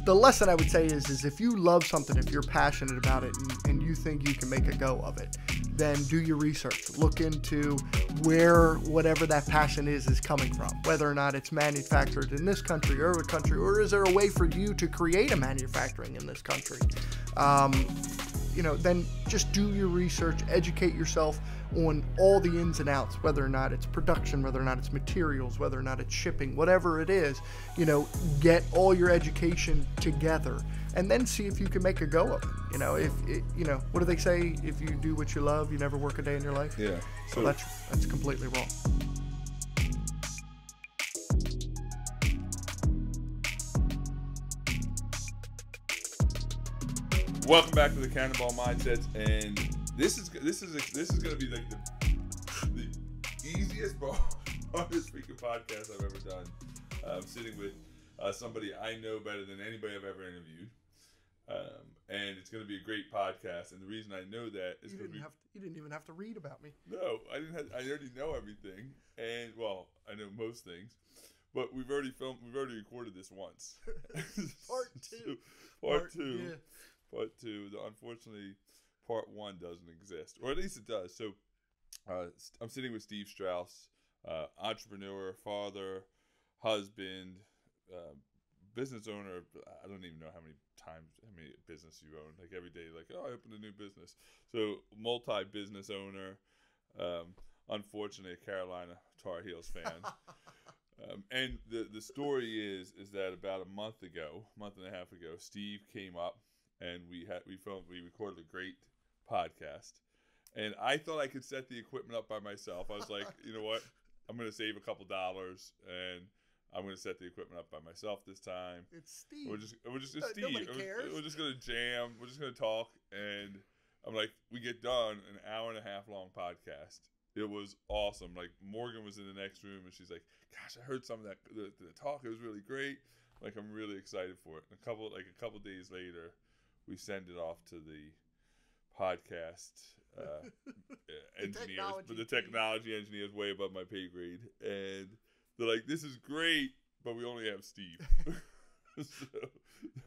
the lesson I would say is if you love something, if you're passionate about it, and you think you can make a go of it, then do your research. Look into where whatever that passion is coming from, whether or not it's manufactured in this country or a country, or is there a way for you to create a manufacturing in this country? Then just do your research, educate yourself on all the ins and outs, whether or not it's production, whether or not it's materials, whether or not it's shipping, whatever it is, get all your education together and then see if you can make a go of it. What do they say? If you do what you love, you never work a day in your life. Yeah. So that's completely wrong. Welcome back to the Cannonball Mindsets, and this is going to be like the easiest but hardest freaking podcast I've ever done. I'm sitting with somebody I know better than anybody I've ever interviewed, and it's going to be a great podcast. And the reason I know that is because you didn't even have to read about me. No, I didn't. I already know everything, and I know most things. But we've already recorded this once. Part two. Part two. Yeah. Part two. Unfortunately, part one doesn't exist, or at least it does. So, I'm sitting with Steve Strauss, entrepreneur, father, husband, business owner. I don't even know how many business you own. Like every day, like, I opened a new business. So, multi-business owner. Unfortunately, a Carolina Tar Heels fan. And the story is that about a month and a half ago, Steve came up. And we recorded a great podcast, and I thought I could set the equipment up by myself. I was like, you know what, I'm going to save a couple dollars, and I'm going to set the equipment up by myself this time. It's Steve. We're just Steve. Nobody cares. We're just going to jam. We're just going to talk, and I'm like, we get done an hour and a half long podcast. It was awesome. Like Morgan was in the next room, and she's like, "Gosh, I heard some of that the talk. It was really great. Like I'm really excited for it." And a couple days later, we send it off to the podcast engineers, but the technology engineers way above my pay grade, and they're like, "This is great, but we only have Steve." So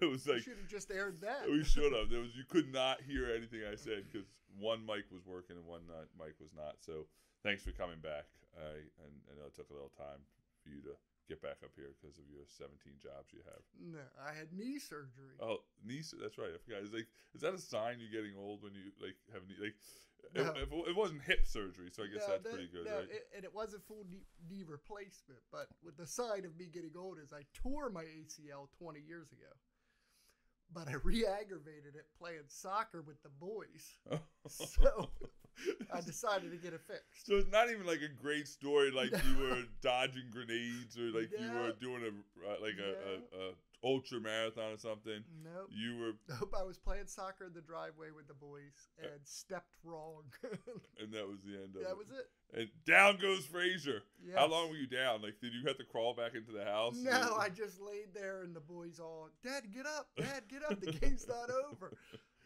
it was like, you should have just aired that. We should have. You could not hear anything I said because one mic was working and one mic was not. So thanks for coming back. And I know it took a little time for you to get back up here because of your 17 jobs you have. No, I had knee surgery. Oh, that's right. I forgot. Is that a sign you're getting old when you have knee? No. It wasn't hip surgery, so I guess that's pretty good, right? And it wasn't full knee replacement. But with the sign of me getting old is I tore my ACL 20 years ago. But I re-aggravated it playing soccer with the boys. So I decided to get it fixed. So it's not even like a great story, like you were dodging grenades or like you were doing a ultra marathon or something. Nope. Nope. I was playing soccer in the driveway with the boys and stepped wrong. And that was the end of it. That was it. And down goes Frazier. Yes. How long were you down? Like, did you have to crawl back into the house? No, I just laid there and the boys all, "Dad, get up. Dad, get up. The game's not over."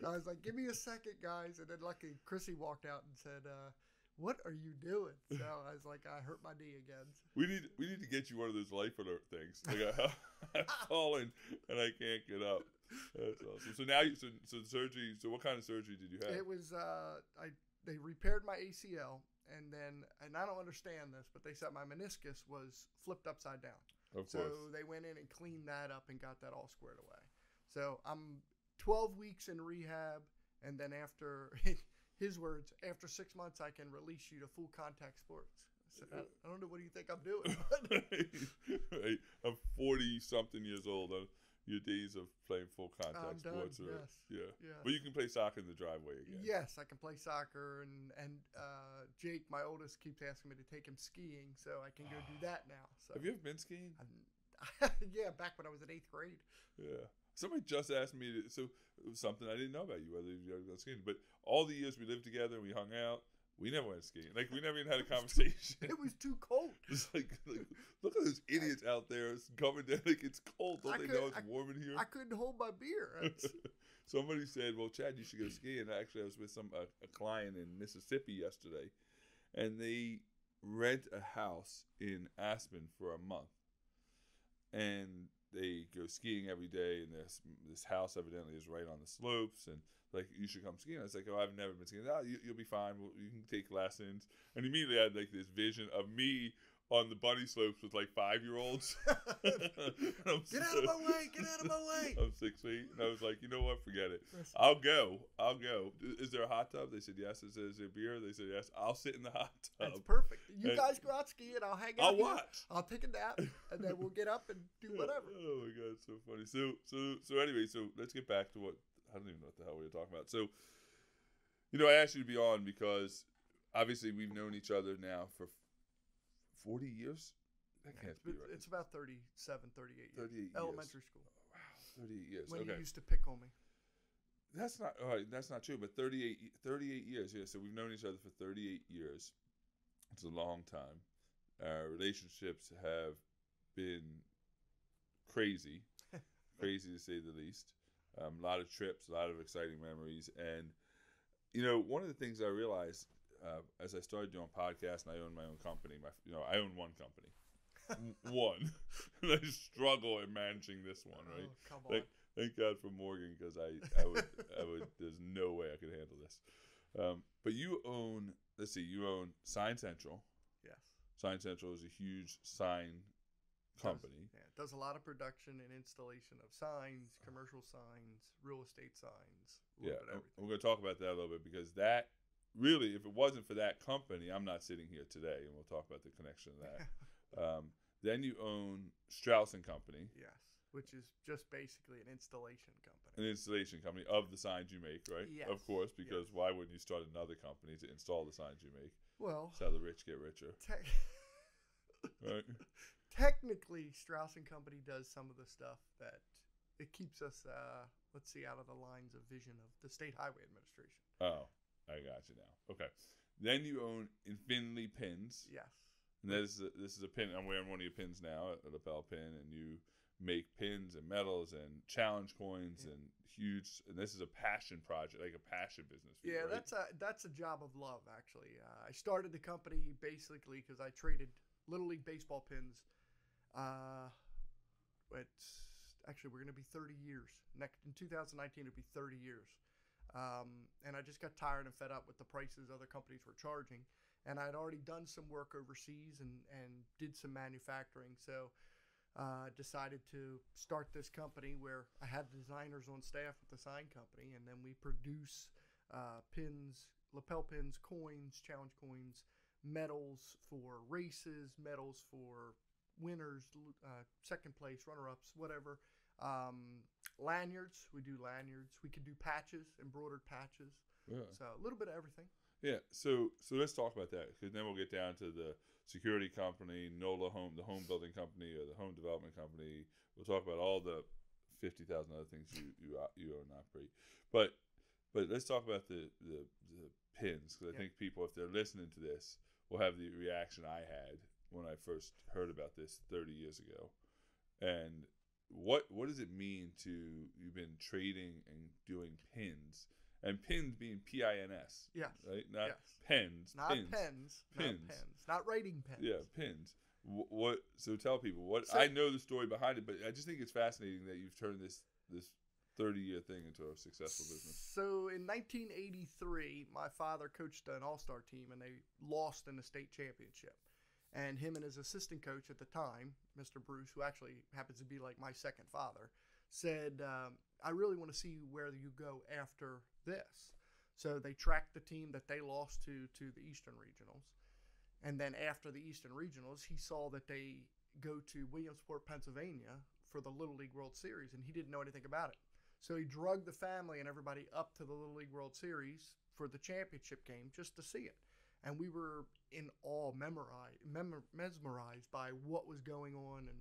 I was like, "Give me a second, guys." And then luckily Chrissy walked out and said, "What are you doing?" So I was like, "I hurt my knee again." We need to get you one of those life alert things. Like I've fallen and I can't get up. That's awesome. So now so the surgery. So what kind of surgery did you have? It was they repaired my ACL, and I don't understand this, but they said my meniscus was flipped upside down. Of course. So they went in and cleaned that up and got that all squared away. So I'm 12 weeks in rehab, and then after his words, after 6 months, I can release you to full contact sports. I said, I don't know, what do you think I'm doing? Right. I'm 40-something years old. Your days of playing full contact sports are yeah. But you can play soccer in the driveway again. Yes, I can play soccer, and Jake, my oldest, keeps asking me to take him skiing, so I can go do that now. So have you ever been skiing? Yeah, back when I was in 8th grade. Yeah. Somebody just asked me it was something I didn't know about you, whether you ever gone skiing. But all the years we lived together and we hung out, we never went skiing. Like, we never even had a conversation. It was too cold. It's like look at those idiots out there. It's coming down. Like, it's cold. Don't they know it's warm in here? I couldn't hold my beer. Somebody said, "Well, Chad, you should go skiing." Actually, I was with a client in Mississippi yesterday, and they rent a house in Aspen for a month. and they go skiing every day, and this house evidently is right on the slopes, and like, you should come skiing. I was like, oh, I've never been skiing. Oh, you'll be fine. You can take lessons. And immediately I had like this vision of me on the bunny slopes with like 5-year-olds. Get out of my way! Get out of my way! I'm 6 feet, and I was like, you know what? Forget it. I'll go. Is there a hot tub? They said yes. Is there beer? They said yes. I'll sit in the hot tub. That's perfect. You guys go out skiing. I'll hang out. I'll watch. I'll take a nap, and then we'll get up and do whatever. Oh my god, it's so funny. So anyway, so let's get back to what I don't even know what the hell we were talking about. So, I asked you to be on because obviously we've known each other now for 40 years? That can't be right. It's about 37, 38 years. 38 years. Elementary school. Oh, wow, 38 years. When okay. you used to pick on me. That's not all right. That's not true. But 38 years. Yeah. So we've known each other for 38 years. It's a long time. Our relationships have been crazy, crazy to say the least. A lot of trips, a lot of exciting memories, and one of the things I realized as I started doing podcasts, and I own my own company. I own one company. One. And I struggle in managing this one, right? Oh, come on. Thank God for Morgan, because I would. There's no way I could handle this. But you own. Let's see. You own Sign Central. Yes. Sign Central is a huge sign company. It does a lot of production and installation of signs, commercial signs, real estate signs. Yeah, we're going to talk about that a little bit, because that really, if it wasn't for that company, I'm not sitting here today, and we'll talk about the connection of that. Then you own Strauss and Company. Yes, which is just basically an installation company. An installation company of the signs you make, right? Yes. Of course, because why wouldn't you start another company to install the signs you make? Well, that's how the rich get richer. Right? Technically, Strauss and Company does some of the stuff that it keeps us, out of the lines of vision of the State Highway Administration. Oh, I got you now. Okay. Then you own Infinity Pins. Yes. And this is a pin. I'm wearing one of your pins now, a lapel pin, and you make pins and medals and challenge coins and huge. And this is a passion project, like a passion business for you, right? that's a job of love, actually. I started the company basically because I traded Little League baseball pins. We're going to be 30 years. In 2019, it'll be 30 years. And I just got tired and fed up with the prices other companies were charging. And I'd already done some work overseas and did some manufacturing. So decided to start this company where I had designers on staff with the sign company. And then we produce pins, lapel pins, coins, challenge coins, medals for races, medals for winners, second place, runner-ups, whatever. Lanyards, we do lanyards. We can do patches, embroidered patches. Yeah. So a little bit of everything. Yeah. So let's talk about that, because then we'll get down to the security company, NOLA the home building company, or the home development company. We'll talk about all the 50,000 other things you own and operate. But let's talk about the pins, because I think people, if they're listening to this, will have the reaction I had when I first heard about this 30 years ago. And what does it mean you've been trading and doing pins, and pins being PINS? Yes. Right? Not pens. Not pens. Not writing pens. Yeah, pins. So tell people I know the story behind it, but I just think it's fascinating that you've turned this 30-year thing into a successful business. So in 1983, my father coached an all-star team, and they lost in the state championship. And him and his assistant coach at the time, Mr. Bruce, who actually happens to be like my second father, said, I really want to see where you go after this. So they tracked the team that they lost to the Eastern Regionals. And then after the Eastern Regionals, he saw that they go to Williamsport, Pennsylvania for the Little League World Series, and he didn't know anything about it. So he drugged the family and everybody up to the Little League World Series for the championship game just to see it. And we were in awe, mesmerized by what was going on, and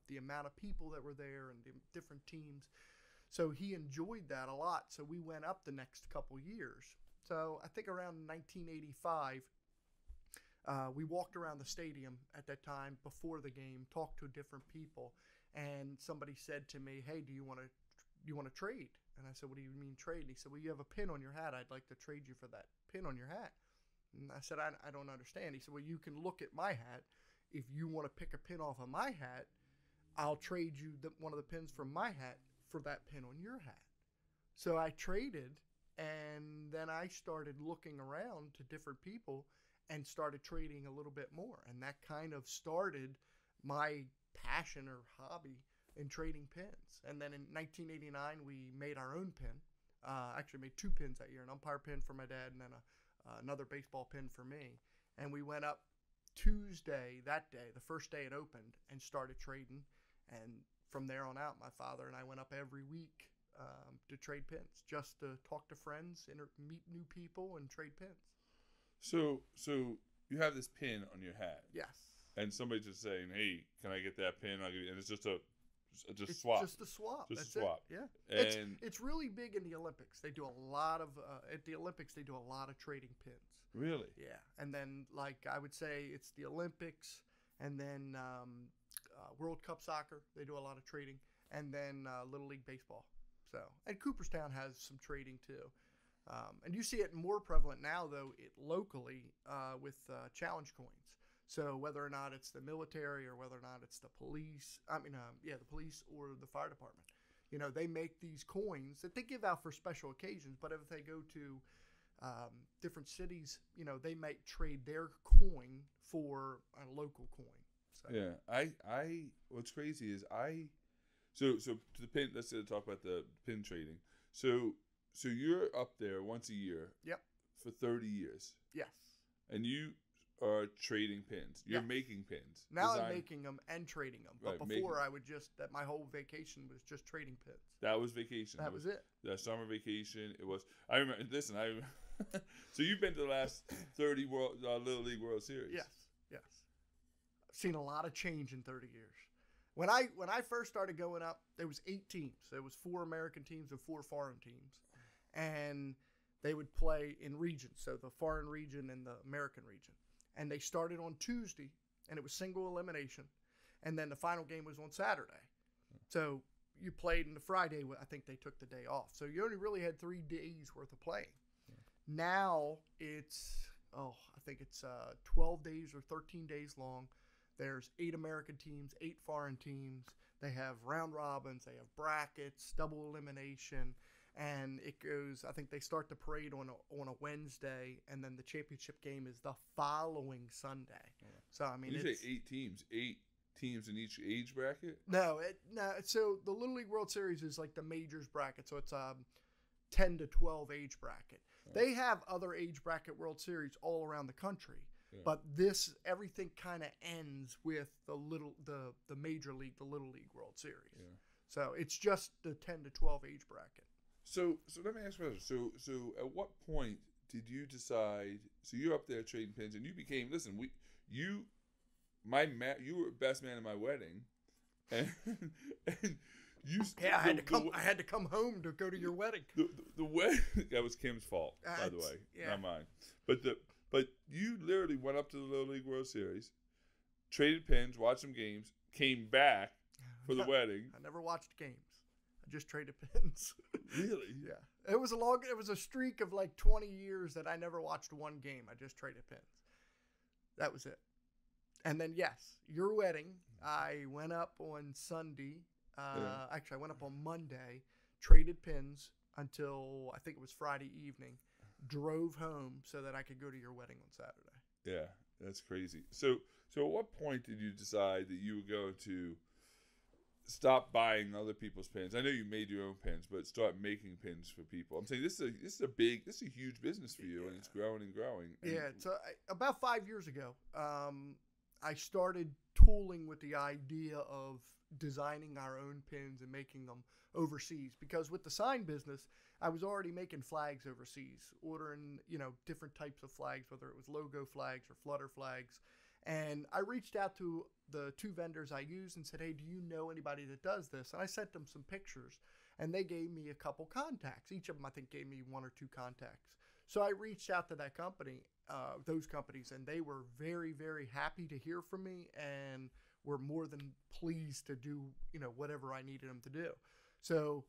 the amount of people that were there and the different teams. So he enjoyed that a lot. So we went up the next couple years. So I think around 1985, we walked around the stadium at that time before the game, talked to different people, and somebody said to me, "Hey, do you want to trade?" And I said, "What do you mean trade?" And he said, "Well, you have a pin on your hat. I'd like to trade you for that pin on your hat." And I said, I don't understand. He said, "Well, you can look at my hat. If you want to pick a pin off of my hat, I'll trade you one of the pins from my hat for that pin on your hat. So I traded, and then I started looking around to different people and started trading a little bit more. And that kind of started my passion or hobby in trading pins. And then in 1989, we made our own pin. Actually made 2 pins that year, an umpire pin for my dad and then another baseball pin for me. And we went up Tuesday, that day, the first day it opened, and started trading. And from there on out, my father and I went up every week to trade pins, just to talk to friends, meet new people, and trade pins. So you have this pin on your hat. Yes. And somebody's just saying, "Hey, can I get that pin?" I'll give you, and it's just a swap. Just a swap. Just That's a swap. It. Yeah. And it's really big in the Olympics. They do a lot of at the Olympics. They do a lot of trading pins. Really? Yeah. And then, like, I would say it's the Olympics, and then World Cup soccer. They do a lot of trading, and then Little League baseball. So, and Cooperstown has some trading too. And you see it more prevalent now, though, locally with challenge coins. So whether or not it's the military or whether or not it's the police, the police or the fire department, they make these coins that they give out for special occasions. But if they go to different cities, they might trade their coin for a local coin. So. Yeah, what's crazy is so to the pin. Let's talk about the pin trading. So you're up there once a year. Yep. For 30 years. Yes. And you are trading pins. You're making pins. Now I'm making them and trading them. But right, before I would my whole vacation was just trading pins. That was vacation. That was it. The summer vacation. It was. I remember. Listen, so you've been to the last 30 Little League World Series. Yes. I've seen a lot of change in 30 years. When I first started going up, there was 8 teams. There was 4 American teams and 4 foreign teams. And they would play in regions, so the foreign region and the American region. And they started on Tuesday, and it was single elimination. And then the final game was on Saturday. So you played in the Friday. I think they took the day off. So you only really had 3 days worth of playing. Now it's, I think it's 12 days or 13 days long. There's 8 American teams, 8 foreign teams. They have round robins. They have brackets, double elimination. And it goes, I think they start the parade on a Wednesday, and then the championship game is the following Sunday. Yeah. So, I mean, when you say 8 teams in each age bracket? No. So the Little League World Series is like the majors bracket. So it's 10 to 12 age bracket. Oh. They have other age bracket World Series all around the country. Yeah. But everything kind of ends with the major league, the Little League World Series. Yeah. So it's just the 10 to 12 age bracket. So let me ask you a question. So at what point did you decide? So you're up there trading pins, and you became. Listen, you were best man at my wedding, and you. Yeah, I had to come home to go to your wedding. The wedding that was Kim's fault, by the way, not mine. But you literally went up to the Little League World Series, traded pins, watched some games, came back for the wedding. I never watched games. I just traded pins. Really? Yeah. It was a streak of like 20 years that I never watched one game. I just traded pins. That was it. And then, yes, your wedding, I went up on Sunday. Actually, I went up on Monday, traded pins until I think it was Friday evening, drove home so that I could go to your wedding on Saturday. Yeah, that's crazy. So at what point did you decide that you would go to stop buying other people's pins? I know you made your own pins, but start making pins for people. I'm saying this is a huge business for you, and it's growing and growing. And so about 5 years ago, I started tooling with the idea of designing our own pins and making them overseas, because with the sign business, I was already making flags overseas, ordering, different types of flags, whether it was logo flags or flutter flags. And I reached out to the 2 vendors I use and said, hey, do you know anybody that does this? And I sent them some pictures, and they gave me a couple contacts. Each of them, I think, gave me 1 or 2 contacts. So I reached out to those companies, and they were very, very happy to hear from me and were more than pleased to do, whatever I needed them to do. So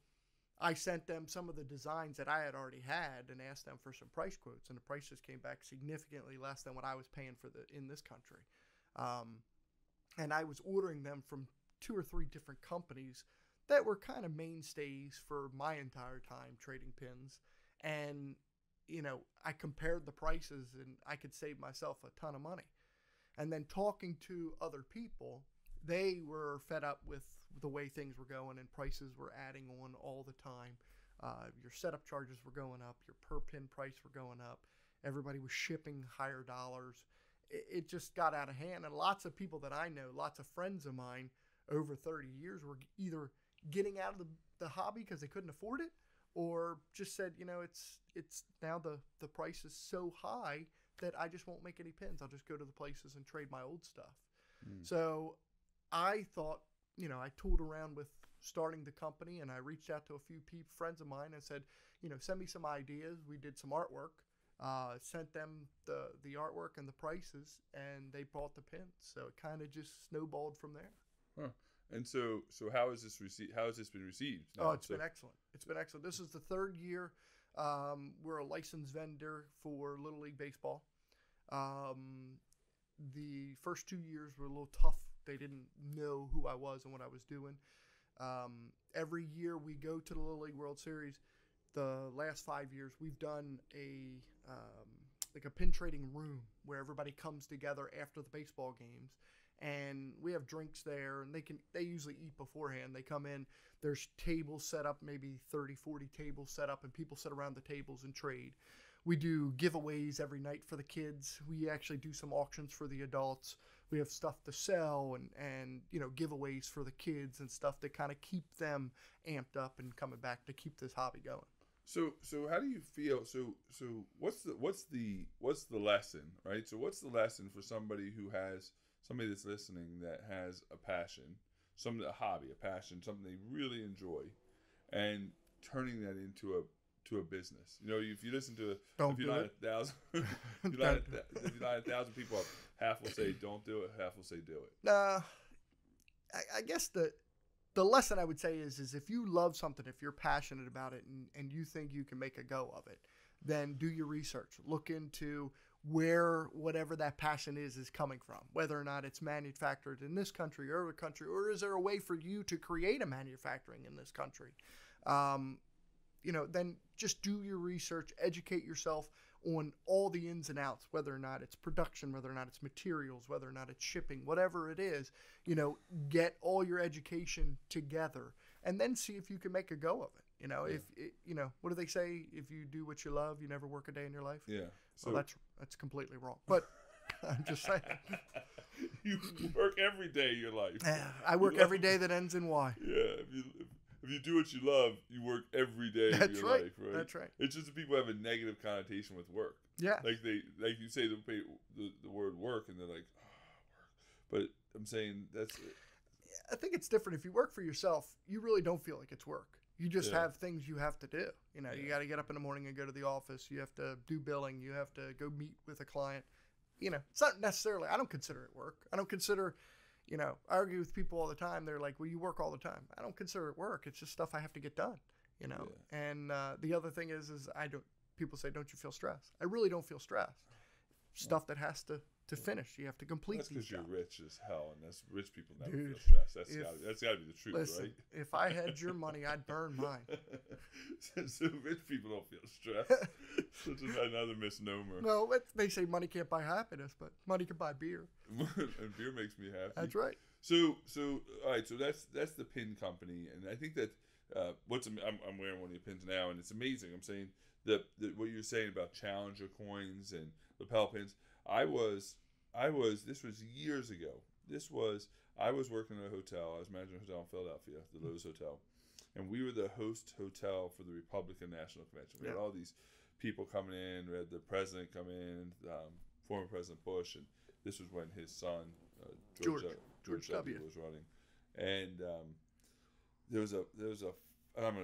I sent them some of the designs that I had already had and asked them for some price quotes, and the prices came back significantly less than what I was paying in this country. And I was ordering them from 2 or 3 different companies that were kind of mainstays for my entire time trading pins. And, I compared the prices and I could save myself a ton of money. And then talking to other people, they were fed up with the way things were going and prices were adding on all the time. Your setup charges were going up, your per pin price were going up. Everybody was shipping higher dollars. It just got out of hand. And lots of people that I know, lots of friends of mine over 30 years were either getting out of the hobby because they couldn't afford it, or just said, it's now the price is so high that I just won't make any pins. I'll just go to the places and trade my old stuff. So I thought, I tooled around with starting the company, and I reached out to a few friends of mine and said, send me some ideas. We did some artwork, sent them the artwork and the prices, and they bought the pins. So it kind of just snowballed from there. Huh. And so how has this received? How has this been received? Oh, it's been excellent. It's been excellent. This is the 3rd year. We're a licensed vendor for Little League Baseball. The first 2 years were a little tough. They didn't know who I was and what I was doing. Every year we go to the Little League World Series. The last 5 years we've done a pin trading room where everybody comes together after the baseball games, and we have drinks there, and they usually eat beforehand. They come in, there's tables set up, maybe 30, 40 tables set up, and people sit around the tables and trade. We do giveaways every night for the kids. We actually do some auctions for the adults. We have stuff to sell and giveaways for the kids and stuff to kind of keep them amped up and coming back to keep this hobby going. So how do you feel? So what's the lesson, right? So what's the lesson for somebody that's listening that has a passion, a hobby, a passion, something they really enjoy, and turning that into a business? If you listen to if you're not 1,000 people, half will say don't do it, half will say do it. I guess the lesson I would say is if you love something, if you're passionate about it, and you think you can make a go of it, then do your research. Look into where whatever that passion is coming from, whether or not it's manufactured in this country or other country, or is there a way for you to create a manufacturing in this country? Then just do your research, educate yourself on all the ins and outs, whether or not it's production, whether or not it's materials, whether or not it's shipping, whatever it is, get all your education together and then see if you can make a go of it. What do they say? If you do what you love, you never work a day in your life. Yeah. So that's completely wrong. But I'm just saying. You work every day of your life. I work every day that ends in Y. Yeah. If you do what you love, you work every day of your life, right? That's right. It's just that people have a negative connotation with work. Yeah. Like you say the word work, and they're like, oh, work. But I'm saying I think it's different. If you work for yourself, you really don't feel like it's work. You just have things you have to do. You got to get up in the morning and go to the office. You have to do billing. You have to go meet with a client. It's not necessarily, I don't consider it work. I don't consider, I argue with people all the time. They're like, well, you work all the time. I don't consider it work. It's just stuff I have to get done, And the other thing is people say, don't you feel stressed? I really don't feel stressed. Stuff that has to finish. You have to complete. That's because you're rich as hell, and that's rich people never Dude, feel stressed. That's got to be the truth, listen, right? If I had your money, I'd burn mine. So rich people don't feel stressed. Such another misnomer. No, they say money can't buy happiness, but money can buy beer. And beer makes me happy. That's right. So all right. So that's the pin company, and I think that I'm wearing one of your pins now, and it's amazing. I'm saying that what you're saying about Challenger coins and lapel pins. This was years ago. I was working at a hotel. I was managing a hotel in Philadelphia, the Lowe's Hotel. And we were the host hotel for the Republican National Convention. We had all these people coming in. We had the president come in, former President Bush, and this was when his son, George W. was running. And there was a I'm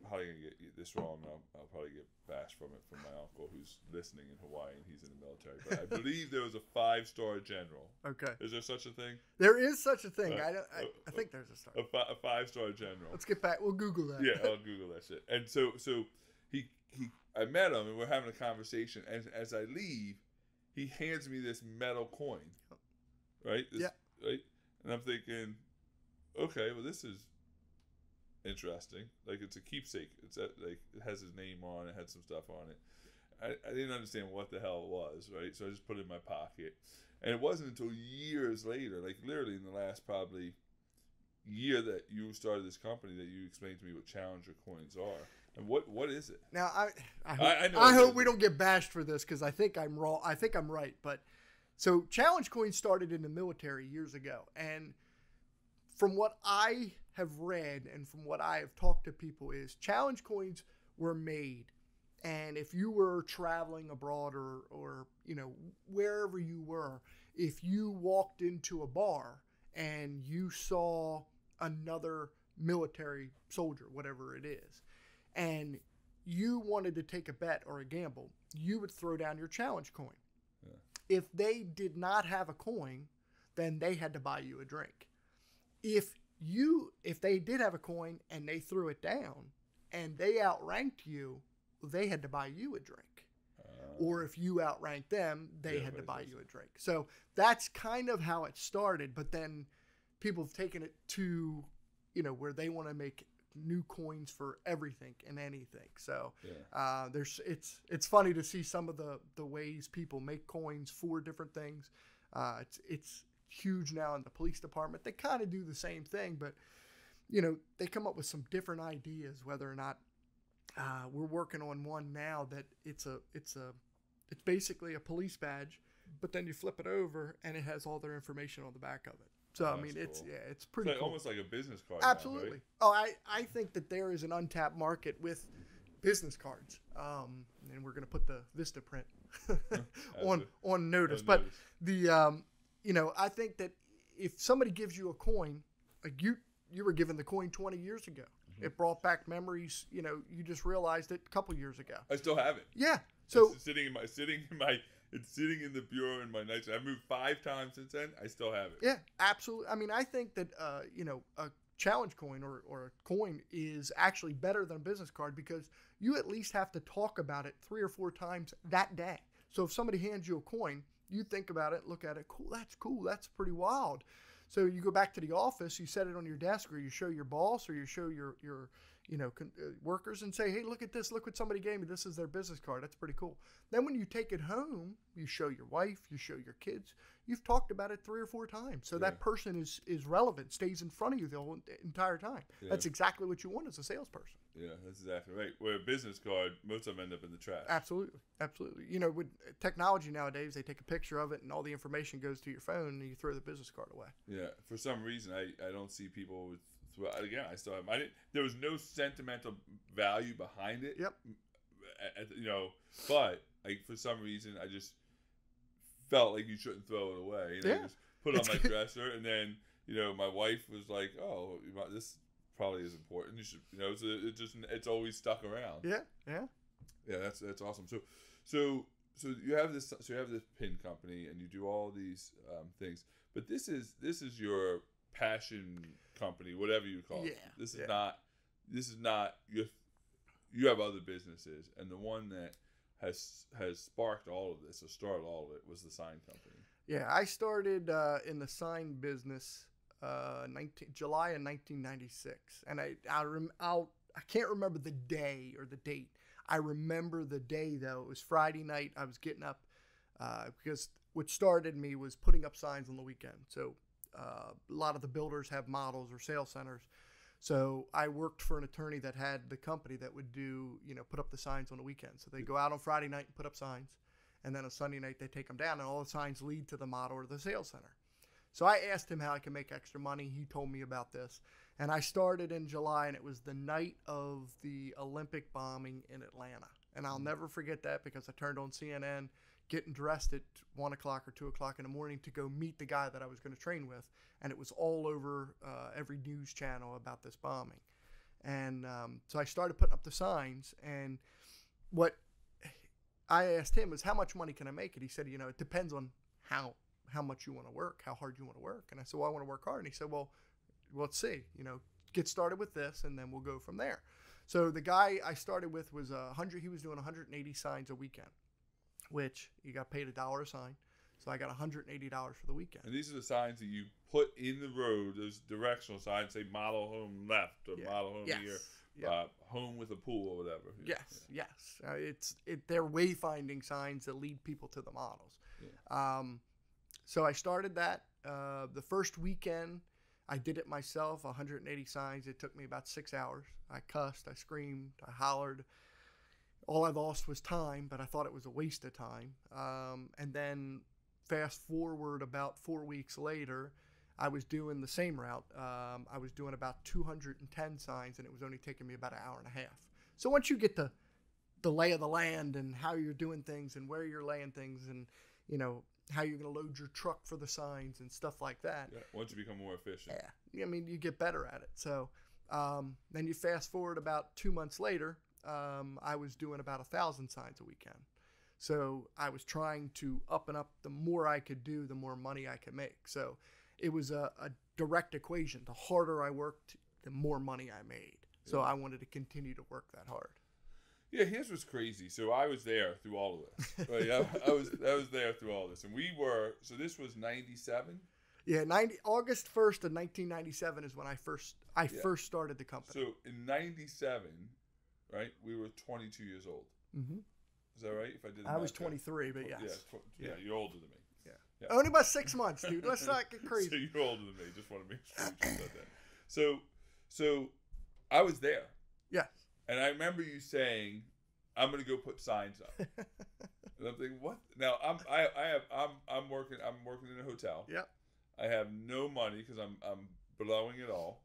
probably gonna get this wrong. I'll probably get bashed from it from my uncle who's listening in Hawaii, and he's in the military. But I believe there was a 5-star general. Okay. Is there such a thing? There is such a thing. I think there's a star. A 5-star general. Let's get back. We'll Google that. Yeah, I'll Google that shit. And so I met him, and we're having a conversation. And as I leave, he hands me this metal coin. Right. Right. And I'm thinking, okay, well, this is interesting. Like, it's a keepsake. Like, it has his name on it, had some stuff on it. I didn't understand what the hell it was, right? So I just put it in my pocket. And it wasn't until years later, like literally in the last probably year that you started this company, that you explained to me what Challenger coins are. And what is it? Now, I hope we don't get bashed for this, because I think I'm wrong. I think I'm right. But so Challenge coins started in the military years ago. And from what I have read and from what I have talked to people is Challenge coins were made. And if you were traveling abroad or wherever you were, if you walked into a bar and you saw another military soldier, whatever it is, and you wanted to take a bet or a gamble, you would throw down your Challenge coin. Yeah. If they did not have a coin, then they had to buy you a drink. If they did have a coin and they threw it down and they outranked you, they had to buy you a drink. Or if you outranked them, they had to buy you a drink. So that's kind of how it started. But then people have taken it to, where they want to make new coins for everything and anything. So it's funny to see some of the ways people make coins for different things. It's huge now in the police department. They kind of do the same thing, but they come up with some different ideas, whether or not we're working on one now that it's basically a police badge, but then you flip it over and it has all their information on the back of it. So I mean, cool. It's pretty cool. Almost like a business card. Absolutely. Now, Oh, right? I think that there is an untapped market with business cards. And we're gonna put the Vista print on notice. But the I think that if somebody gives you a coin, like you were given the coin 20 years ago. It brought back memories. You just realized it a couple years ago. I still have it. Yeah. So it's sitting in the bureau in my nightstand. I've moved 5 times since then. I still have it. Yeah, absolutely. I mean, I think that a Challenge coin or a coin is actually better than a business card, because you at least have to talk about it 3 or 4 times that day. So if somebody hands you a coin, you think about it, look at it. Cool. That's pretty wild. So you go back to the office, you set it on your desk, or you show your boss, or you show your workers and say, hey, look at this. Look what somebody gave me. This is their business card. That's pretty cool. Then when you take it home, you show your wife, you show your kids. You've talked about it 3 or 4 times. So that person is relevant, stays in front of you the whole entire time. Yeah. That's exactly what you want as a salesperson. Yeah, that's exactly right. Where a business card, most of them end up in the trash. Absolutely. With technology nowadays, they take a picture of it and all the information goes to your phone and you throw the business card away. Yeah, for some reason, I don't see people with. Again, I still have. There was no sentimental value behind it. Yep. But for some reason, I just felt like you shouldn't throw it away. I just put it on my dresser, and then my wife was like, "Oh, this probably is important. You should, so it's always stuck around." Yeah. That's awesome. So you have this pin company, and you do all these things, but this is your passion company, whatever you call it. This is not you have other businesses, and the one that has sparked all of this or started all of it was the sign company. Yeah, I started in the sign business July of 1996, and I can't remember the day or the date. I remember the day though. It was Friday night. I was getting up because what started me was putting up signs on the weekend. So a lot of the builders have models or sales centers. So I worked for an attorney that had the company that would do, put up the signs on the weekend. So they go out on Friday night and put up signs. And then on Sunday night, they take them down, and all the signs lead to the model or the sales center. So I asked him how I could make extra money. He told me about this. And I started in July, and it was the night of the Olympic bombing in Atlanta. And I'll never forget that, because I turned on CNN, getting dressed at 1 o'clock or 2 o'clock in the morning to go meet the guy that I was going to train with. And it was all over every news channel about this bombing. And so I started putting up the signs. And what I asked him was, how much money can I make it? He said, it depends on how much you want to work, how hard you want to work. And I said, well, I want to work hard. And he said, well, let's see, get started with this, and then we'll go from there. So the guy I started with was he was doing 180 signs a weekend, which you got paid $1 a sign. So I got $180 for the weekend. And these are the signs that you put in the road. Those directional signs say model home left or model home here. Yep. Home with a pool or whatever. Yes. They're wayfinding signs that lead people to the models. Yeah. So I started that. The first weekend, I did it myself, 180 signs. It took me about 6 hours. I cussed, I screamed, I hollered. All I lost was time, but I thought it was a waste of time. And then fast forward about 4 weeks later, I was doing the same route. I was doing about 210 signs, and it was only taking me about an hour and a half. So once you get the lay of the land and how you're doing things and where you're laying things and, how you're going to load your truck for the signs and stuff like that. Yeah, once you become more efficient. Yeah. I mean, you get better at it. So then you fast forward about 2 months later, I was doing about 1,000 signs a weekend. So I was trying to up and up. The more I could do, the more money I could make. So it was a direct equation. The harder I worked, the more money I made. So I wanted to continue to work that hard. Yeah, here's what's crazy. So I was there through all of this. Right? I was there through all this, and we were. So this was 97. Yeah, August 1st of 1997 is when I first started the company. So in 97, right, we were 22 years old. Mm-hmm. Is that right? If I did. I was 23, but yes. Yeah, you're older than me. Yeah. Only about 6 months, dude. Let's not get crazy. So you're older than me. Just want to make sure you said that. So I was there. Yes. And I remember you saying, "I'm going to go put signs up." And I'm thinking, "What?" Now I'm working in a hotel. Yep. I have no money because I'm blowing it all.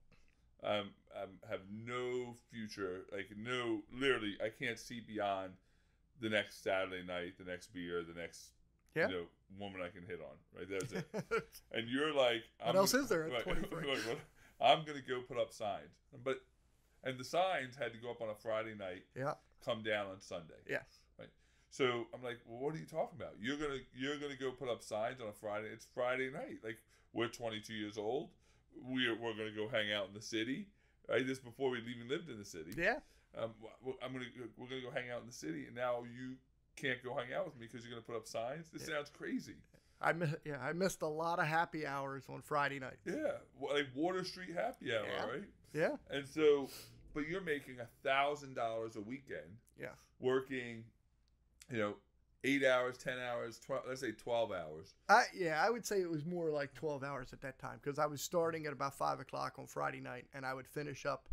I have no future. Literally, I can't see beyond the next Saturday night, the next beer, the next woman I can hit on. Right, that's it. And you're like, what else is there at 23? I'm going to go put up signs, and the signs had to go up on a Friday night. Yeah. Come down on Sunday. Yes. Right. So I'm like, well, what are you talking about? You're gonna go put up signs on a Friday. It's Friday night. Like, we're 22 years old. We're gonna go hang out in the city. Right. This before we even lived in the city. Yeah. We're gonna go hang out in the city, and now you can't go hang out with me because you're gonna put up signs. This sounds crazy. I missed a lot of happy hours on Friday night. Yeah, like Water Street happy hour, right? Yeah. And so, but you're making $1,000 a weekend. Yeah. Working, 8 hours, 10 hours, 12, let's say 12 hours. I would say it was more like 12 hours at that time because I was starting at about 5 o'clock on Friday night, and I would finish up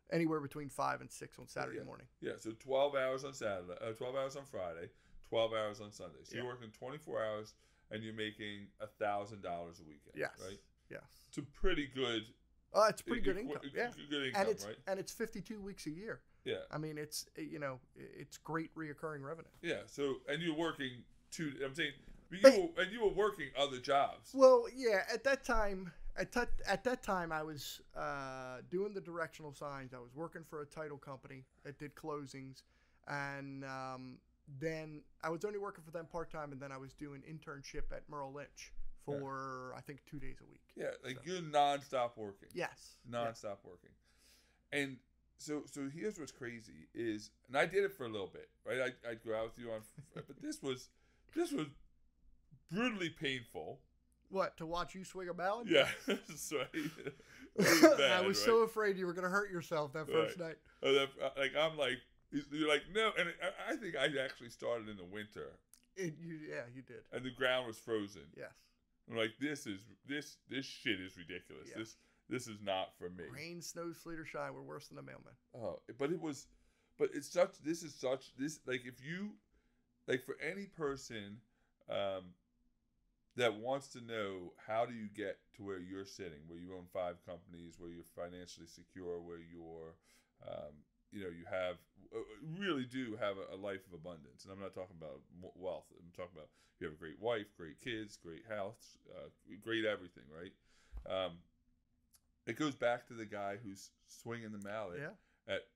anywhere between 5 and 6 on Saturday morning. Yeah, so 12 hours on Saturday, 12 hours on Friday, 12 hours on Sunday. So you're working 24 hours, and you're making $1,000 a weekend. Yes. Right? Yes. It's a pretty good. It's pretty good income. Yeah. Good income, right? And it's 52 weeks a year. Yeah. I mean, it's great reoccurring revenue. Yeah. So, and you're working you were working other jobs. Well, yeah. At that time, I was doing the directional signs. I was working for a title company that did closings, and then I was only working for them part time, and then I was doing internship at Merrill Lynch for I think 2 days a week. Yeah, you're nonstop working. Yes. Nonstop working. And so here's what's crazy is, and I did it for a little bit, right? I'd go out with you on, but this was brutally painful. What, to watch you swing a mallet? Yeah, that's right. Bad, I was so afraid you were going to hurt yourself that first night. I'm like, you're like, no, and I think I actually started in the winter. You did. And the ground was frozen. Yes. I'm like, this shit is ridiculous. Yes. This is not for me. Rain, snow, sleet, or shine, we're worse than a mailman. Oh, but if you, like, for any person that wants to know how do you get to where you're sitting, where you own 5 companies, where you're financially secure, where you're, you have really do have a life of abundance. And I'm not talking about wealth. I'm talking about you have a great wife, great kids, great house, great everything, right? It goes back to the guy who's swinging the mallet at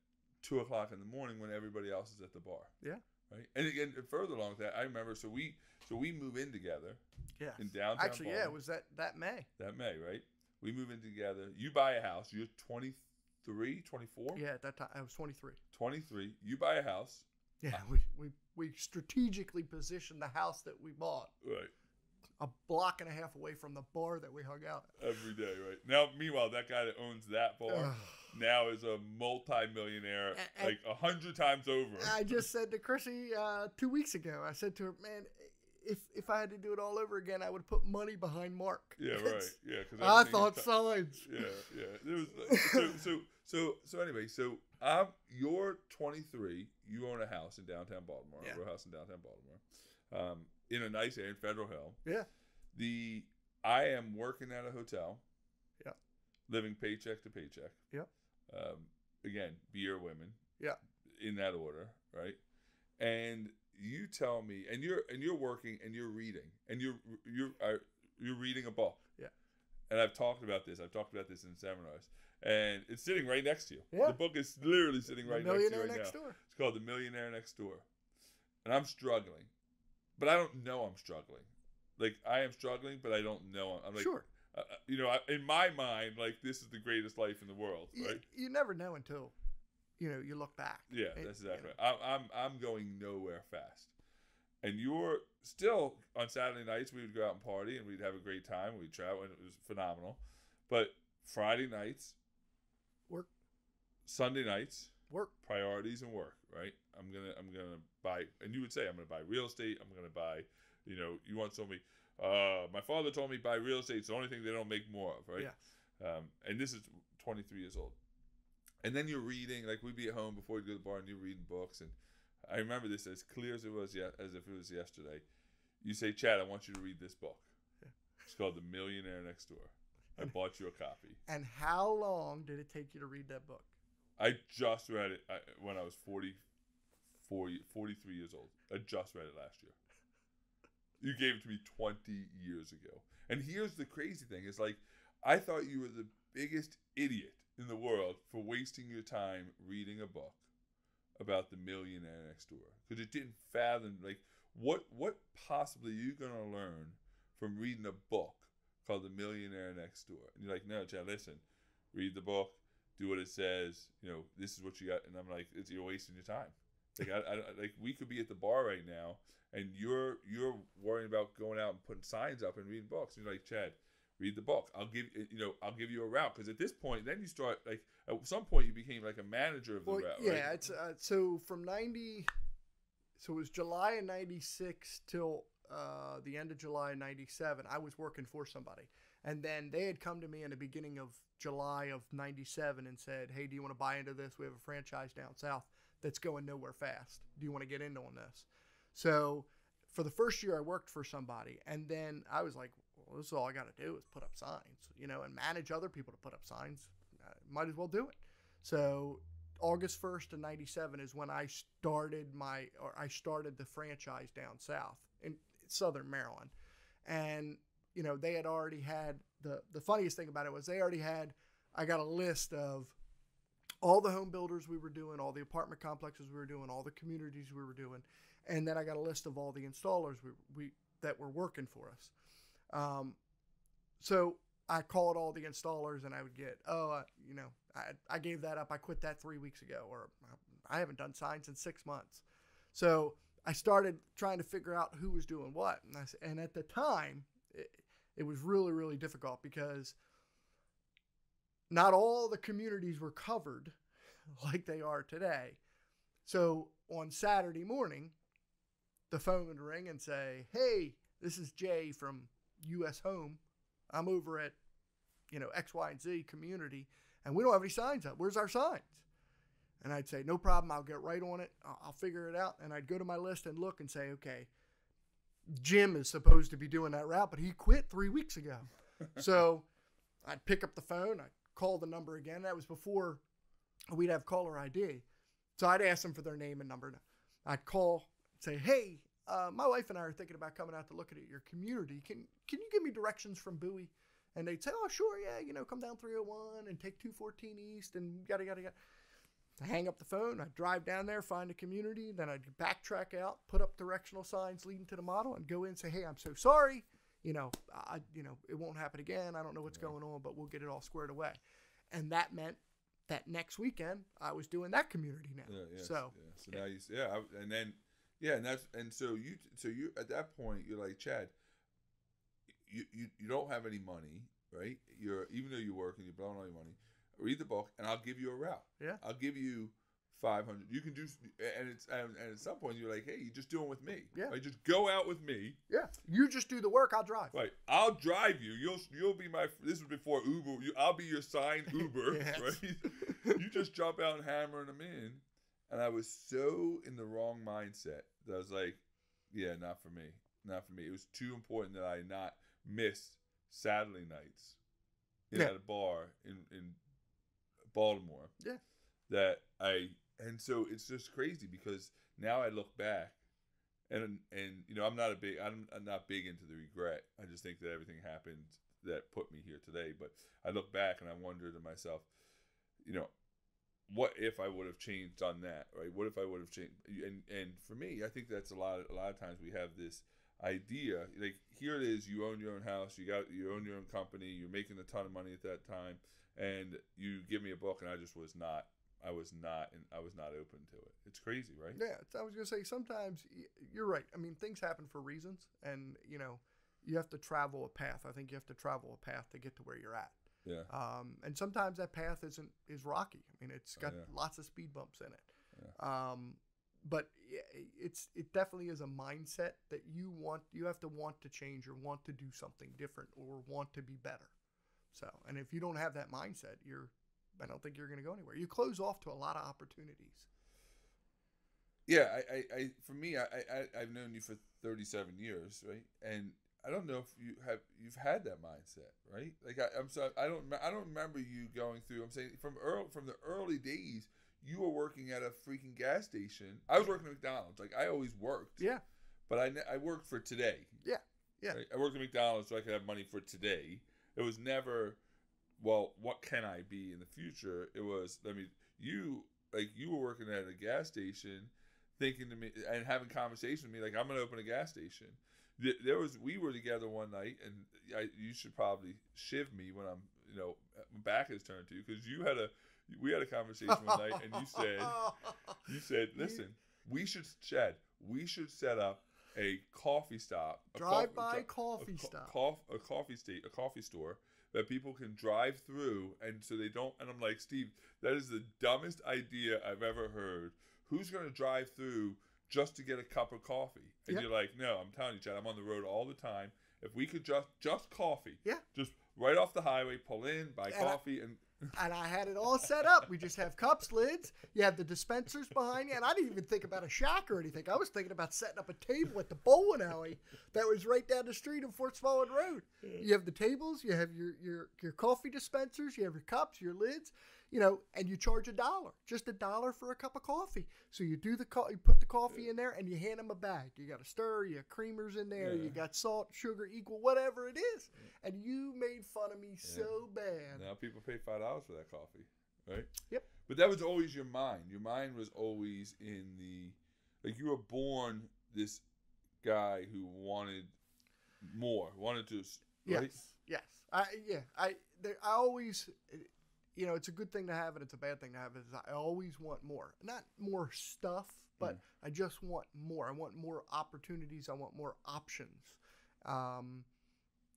2 o'clock in the morning when everybody else is at the bar. Yeah. Right. And again, further along with that, I remember. So we move in together. Yeah. In downtown. Actually, Baltimore. it was that May. That May, right? We move in together. You buy a house. You're 23, 24? Yeah, at that time I was 23. 23. You buy a house. Yeah, we strategically positioned the house that we bought. Right. a block and a half away from the bar that we hung out at. Every day, right? Now, meanwhile, that guy that owns that bar now is a multi-millionaire, like 100 times over. I just said to Chrissy 2 weeks ago, I said to her, man, if I had to do it all over again, I would put money behind Mark. Yeah, right. Yeah, because I thought signs. Yeah. It was so anyway. So you're 23. You own a house in downtown Baltimore. Yeah. A row house in downtown Baltimore. In a nice area in Federal Hill. Yeah. I am working at a hotel. Yeah. Living paycheck to paycheck. Yeah. Again, beer, women. Yeah. In that order, right? And you tell me, and you're working and you're reading and you're reading a book. Yeah. And I've talked about this. I've talked about this in seminars, and it's sitting right next to you. Yeah. The book is literally sitting right next to you right now. Door. It's called The Millionaire Next Door, and I'm struggling, but I don't know I'm struggling. Like I am struggling, but I don't know. I'm like, sure. In my mind, like this is the greatest life in the world, right? You never know until, you look back. Yeah, that's exactly right. I'm going nowhere fast, and you're still on Saturday nights. We would go out and party, and we'd have a great time. We'd travel, and it was phenomenal. But Friday nights, work. Sunday nights, work. Priorities and work. Right. I'm gonna buy, and you would say I'm gonna buy real estate. I'm gonna buy. You once told me. My father told me buy real estate. It's the only thing they don't make more of, right? Yeah. And this is 23 years old. And then you're reading, like we'd be at home before we'd go to the bar and you're reading books. And I remember this as clear as it was, as if it was yesterday. You say, Chad, I want you to read this book. Yeah. It's called The Millionaire Next Door. I bought you a copy. And how long did it take you to read that book? I just read it when I was 43 years old. I just read it last year. You gave it to me 20 years ago. And here's the crazy thing. Is like, I thought you were the biggest idiot in the world for wasting your time reading a book about the millionaire next door. Because it didn't fathom, like, what possibly are you going to learn from reading a book called The Millionaire Next Door? And you're like, no, Chad, listen. Read the book. Do what it says. This is what you got. And I'm like, you're wasting your time. Like, like we could be at the bar right now, and you're worrying about going out and putting signs up and reading books. And you're like, Chad, read the book. I'll give you a route. Because at this point, then you start, like, at some point you became like a manager of the route. Yeah, right? it's so from 90. So it was July of 96 till the end of July of 97. I was working for somebody, and then they had come to me in the beginning of July of 97 and said, "Hey, do you want to buy into this? We have a franchise down south that's going nowhere fast. Do you want to get in on this?" So for the first year I worked for somebody, and then I was like, well, this is all I got to do is put up signs, and manage other people to put up signs. Might as well do it. So August 1st of 97 is when I started the franchise down south in Southern Maryland. And, they had already had, the funniest thing about it was I got a list of all the home builders we were doing, all the apartment complexes we were doing, all the communities we were doing. And then I got a list of all the installers that were working for us. So I called all the installers and I would get, I gave that up. I quit that 3 weeks ago, or I haven't done signs in 6 months. So I started trying to figure out who was doing what. And at the time, it was really, really difficult because not all the communities were covered like they are today. So on Saturday morning, the phone would ring and say, "Hey, this is Jay from U.S. Home. I'm over at, X, Y, and Z community, and we don't have any signs up. Where's our signs?" And I'd say, "No problem. I'll get right on it. I'll figure it out." And I'd go to my list and look and say, okay, Jim is supposed to be doing that route, but he quit 3 weeks ago. So I'd pick up the phone. I'd call the number again. That was before we'd have caller ID. So I'd ask them for their name and number. I'd call, say, "Hey, my wife and I are thinking about coming out to look at your community. Can you give me directions from Bowie?" And they'd say, "Oh, sure, yeah, come down 301 and take 214 East and yada, yada, yada." I hang up the phone. I'd drive down there, find a community. Then I'd backtrack out, put up directional signs leading to the model, and go in and say, "Hey, I'm so sorry. It won't happen again. I don't know what's going on, but we'll get it all squared away." And that meant that next weekend I was doing that community now. So now you, and so you at that point you're like, Chad, you don't have any money, right? Even though you're working, you're blowing all your money. Read the book, and I'll give you a route. Yeah. I'll give you 500. You can do, and at some point you're like, hey, you just do it with me. Yeah. Like, just go out with me. Yeah. You just do the work. I'll drive. Right. I'll drive you. You'll be my. This was before Uber. I'll be your signed Uber. Yes. Right. You just jump out and hammering them in. And I was so in the wrong mindset that I was like, yeah, not for me. Not for me. It was too important that I not miss Saturday nights at a bar in Baltimore. Yeah. And so it's just crazy because now I look back and I'm not big into the regret. I just think that everything happened that put me here today. But I look back and I wonder to myself, what if I would have done that, right? What if I would have changed? And for me, I think that's a lot of times we have this idea, like, here it is, you own your own house, you own your own company, you're making a ton of money at that time, and you give me a book, and I was not open to it. It's crazy, right? Yeah, I was gonna say, sometimes you're right. I mean, things happen for reasons, and you have to travel a path. I think you have to travel a path to get to where you're at. Yeah. And sometimes that path is rocky. I mean, it's got lots of speed bumps in it. Yeah. But it definitely is a mindset that you have to want to change or want to do something different or want to be better. So, and if you don't have that mindset, I don't think you're going to go anywhere. You close off to a lot of opportunities. Yeah, for me, I've known you for 37 years, right? And I don't know if you've had that mindset, right? Like I don't remember you going through. I'm saying from the early days, you were working at a freaking gas station. I was working at McDonald's. Like, I always worked. Yeah. But I worked for today. Yeah. Yeah. Right? I worked at McDonald's so I could have money for today. It was never, well, what can I be in the future? It was, you were working at a gas station, thinking to me and having conversations with me like, I'm going to open a gas station. We were together one night, and you should probably shiv me when my back is turned to you, because we had a conversation one night, and you said, listen, we should set up a coffee stop, a coffee store that people can drive through, and so they don't. And I'm like, Steve, that is the dumbest idea I've ever heard. Who's going to drive through just to get a cup of coffee? And you're like, no, I'm telling you, Chad, I'm on the road all the time. If we could just coffee, just right off the highway, pull in, buy coffee, and I had it all set up. We just have cups, lids. You have the dispensers behind you, and I didn't even think about a shack or anything. I was thinking about setting up a table at the bowling alley that was right down the street on Fort Smallwood Road. You have the tables, you have your coffee dispensers, you have your cups, your lids, and you charge $1, just $1 for a cup of coffee. So you do you put the coffee in there, and you hand them a bag. You got a stir, you have creamers in there, you got salt, sugar, equal, whatever it is. And you made fun of me so bad. Now people pay $5 for that coffee, right? Yep. But that was always your mind. Your mind was always in you were born this guy who wanted more, wanted to, right? Yes. I always, it's a good thing to have and it's a bad thing to have. Is I always want more, not more stuff, but I just want more. I want more opportunities. I want more options.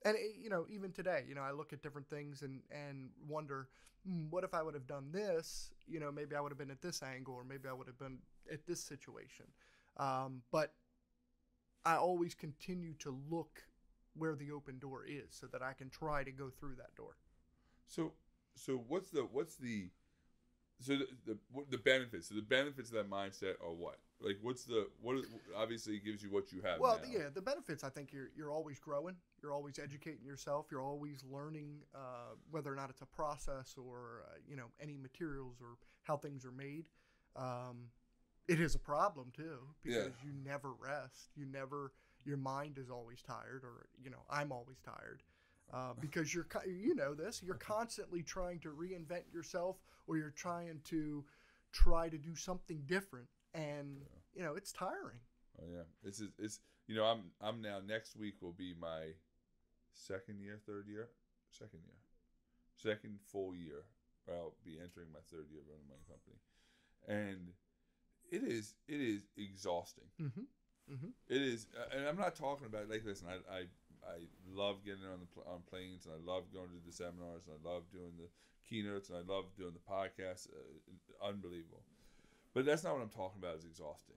And even today, I look at different things and wonder, what if I would have done this? Maybe I would have been at this angle, or maybe I would have been at this situation. But I always continue to look where the open door is, so that I can try to go through that door. So what's the benefits? So the benefits of that mindset are what? Like, what obviously gives you what you have well, now. The benefits, I think you're always growing. You're always educating yourself. You're always learning whether or not it's a process or, any materials or how things are made. It is a problem, too, because you never rest. Your mind is always tired, or, I'm always tired. Because you're constantly trying to reinvent yourself, or you're trying to do something different. And, it's tiring. Oh yeah. I'm now, next week will be my second full year. I'll be entering my third year running my company. And it is exhausting. Mm-hmm. Mm-hmm. It is, and I'm not talking about, like, listen, I love getting on planes, and I love going to the seminars, and I love doing the keynotes, and I love doing the podcasts. Unbelievable. But that's not what I'm talking about. Is exhausting.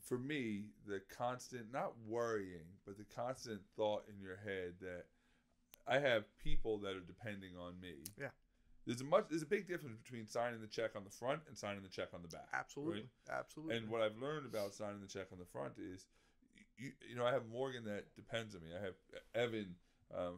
For me, the constant, not worrying, but the constant thought in your head that I have people that are depending on me. Yeah. There's a big difference between signing the check on the front and signing the check on the back. Absolutely. Right? Absolutely. And what I've learned about signing the check on the front is, I have Morgan that depends on me. I have Evan,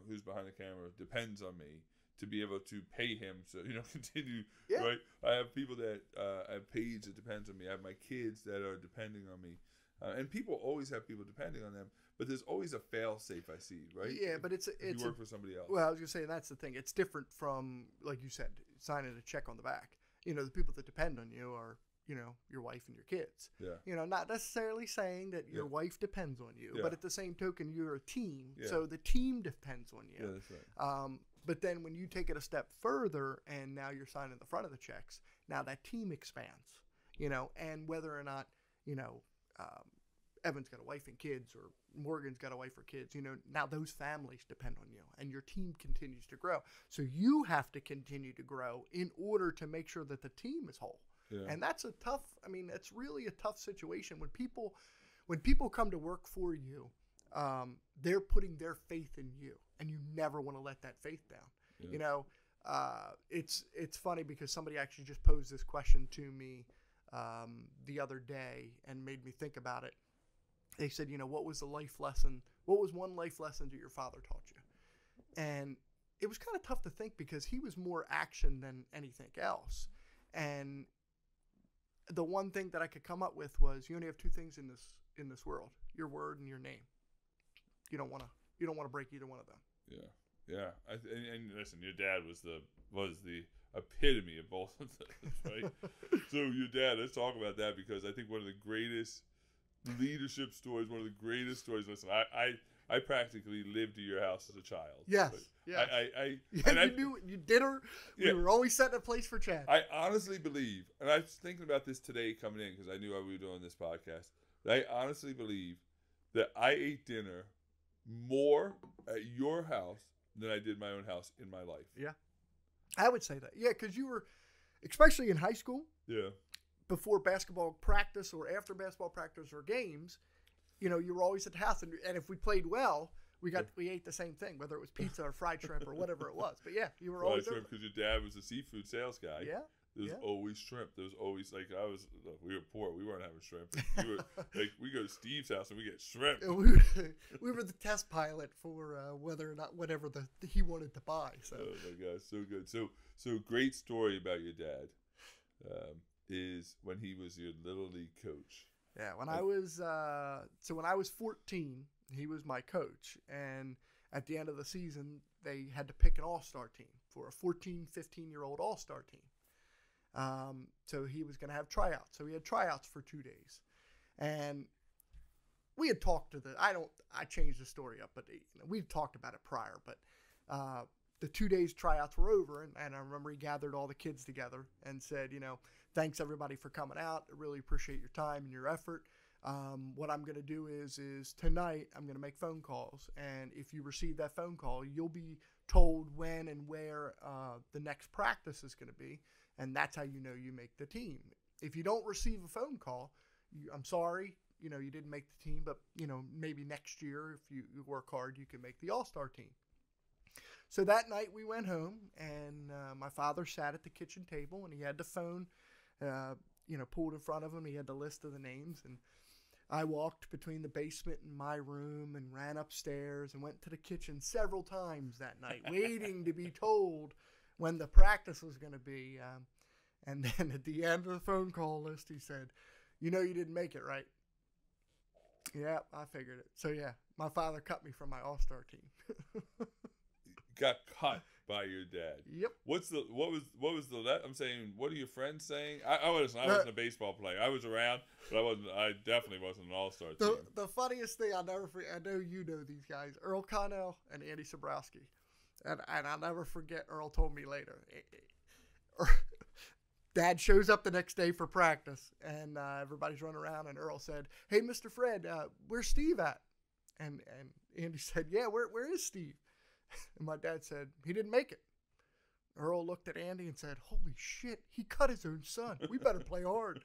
who's behind the camera, depends on me to be able to pay him so continue. Yeah. Right. I have people that I have Paige that depends on me. I have my kids that are depending on me, and people always have people depending on them. But there's always a fail safe I see, right? Yeah, but it's you work for somebody else. Well, I was gonna say that's the thing. It's different from, like you said, signing a check on the back. The people that depend on you are your wife and your kids. Yeah. Not necessarily saying that your wife depends on you, but at the same token, you're a team, so the team depends on you. Yeah, that's right. But then when you take it a step further, and now you're signing the front of the checks, now that team expands. And whether or not Evan's got a wife and kids, or Morgan's got a wife or kids, now those families depend on you, and your team continues to grow. So you have to continue to grow in order to make sure that the team is whole. Yeah. And that's it's really a tough situation when people come to work for you. They're putting their faith in you, and you never want to let that faith down. Yeah. It's funny because somebody actually just posed this question to me the other day and made me think about it. They said, what was one life lesson that your father taught you? And it was kind of tough to think because he was more action than anything else. And the one thing that I could come up with was, you only have two things in this world: your word and your name. You don't want to break either one of them. Yeah. And listen, your dad was the epitome of both of those, right? So your dad, let's talk about that, because I think one of the greatest leadership stories, one of the greatest stories. Listen, I practically lived at your house as a child. Yes. Yeah. You did her. We were always setting a place for Chad. I honestly believe, and I was thinking about this today coming in because I knew we were doing this podcast. I honestly believe that I ate dinner more at your house than I did my own house in my life. Yeah. I would say that. Yeah, because you were, especially in high school. Yeah. Before basketball practice or after basketball practice or games, you were always at the house, and if we played well, we ate the same thing, whether it was pizza or fried shrimp or whatever it was. But yeah, you were always shrimp because your dad was a seafood sales guy. Yeah. There was always shrimp. There was always we were poor. We weren't having shrimp. We go to Steve's house and we get shrimp. We were the test pilot for whether or not whatever he wanted to buy. So. Oh my gosh, so good. So great story about your dad. Is when he was your little league coach. Yeah, when I was 14, he was my coach, and at the end of the season, they had to pick an all-star team for a 14, 15-year-old all-star team. So he was going to have tryouts. So we had tryouts for 2 days, and we had talked I changed the story up, but we'd talked about it prior, but the 2 days tryouts were over, and I remember he gathered all the kids together and said, thanks everybody for coming out. I really appreciate your time and your effort. What I'm going to do is tonight I'm going to make phone calls, and if you receive that phone call, you'll be told when and where the next practice is going to be, and that's how you know you make the team. If you don't receive a phone call, I'm sorry, you didn't make the team, but maybe next year if you work hard, you can make the all-star team. So that night we went home, and my father sat at the kitchen table, and he had the phone pulled in front of him. He had the list of the names, and I walked between the basement and my room and ran upstairs and went to the kitchen several times that night, waiting to be told when the practice was going to be. And then at the end of the phone call list, he said, you didn't make it, right? Yeah, I figured it. So yeah, my father cut me from my all-star team. Got cut by your dad. Yep. What was the I'm saying, what are your friends saying? I wasn't a baseball player. I was around, but I definitely wasn't an all-star team. The funniest thing I'll never forget, I know you know these guys, Earl Connell and Andy Sobrowski. And I'll never forget, Earl told me later. Dad shows up the next day for practice, and everybody's running around, and Earl said, hey, Mr. Fred, where's Steve at? And Andy said, yeah, where is Steve? And my dad said, he didn't make it. Earl looked at Andy and said, holy shit, he cut his own son. We better play hard.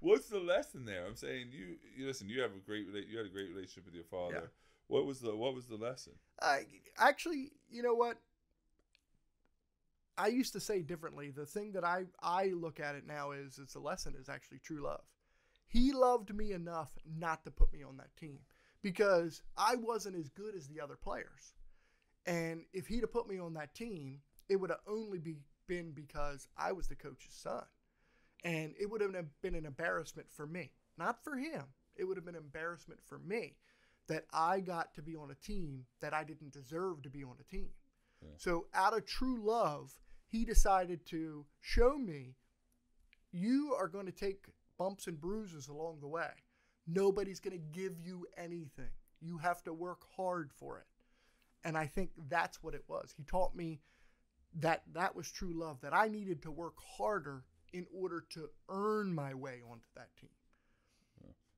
What's the lesson there? I'm saying you listen. You had a great relationship with your father. Yeah. What was the lesson? Actually, you know what? I used to say differently. The thing that I look at it now is the lesson is actually true love. He loved me enough not to put me on that team because I wasn't as good as the other players. And if he'd have put me on that team, it would have only been because I was the coach's son. And it would have been an embarrassment for me, not for him. It would have been an embarrassment for me that I got to be on a team that I didn't deserve to be on a team. Yeah. So out of true love, he decided to show me, you are going to take bumps and bruises along the way. Nobody's going to give you anything. You have to work hard for it. And I think that's what it was. He taught me that was true love, that I needed to work harder in order to earn my way onto that team.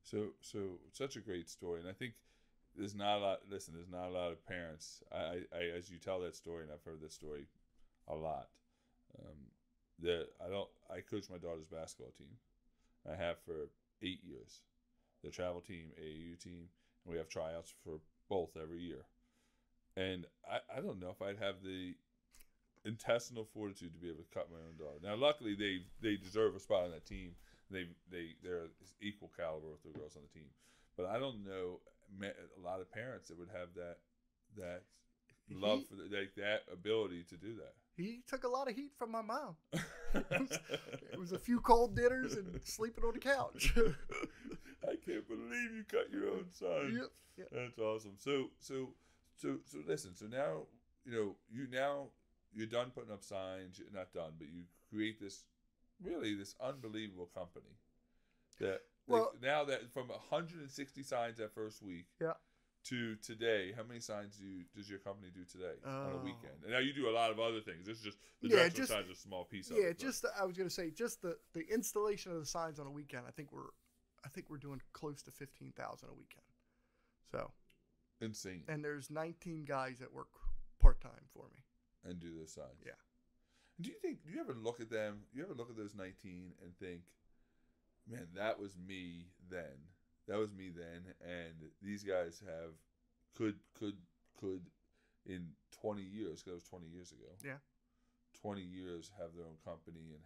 So such a great story. And I think there's not a lot of parents. I as you tell that story, and I've heard that story a lot. I coach my daughter's basketball team. I have for 8 years. The travel team, AAU team, and we have tryouts for both every year. And I don't know if I'd have the intestinal fortitude to be able to cut my own daughter. Now, luckily, they deserve a spot on that team. They're equal caliber with the girls on the team. But I don't know a lot of parents that would have that love for that ability to do that. He took a lot of heat from my mom. It was a few cold dinners and sleeping on the couch. I can't believe you cut your own son. Yep. That's awesome. So listen. So now you're done putting up signs. You're not done, but you create this unbelievable company. Now that from 160 signs that first week. Yeah. To today, how many signs does your company do today on a weekend? And now you do a lot of other things. This is just the directional signs are a small piece of it. Yeah, I was going to say just the installation of the signs on a weekend. I think we're doing close to 15,000 a weekend. So insane. And there's 19 guys that work part time for me and do those signs. Yeah. Do you ever look at them? You ever look at those 19 and think, man, that was me then. That was me then, and these guys could in 20 years, because that was 20 years ago. Yeah. 20 years have their own company, and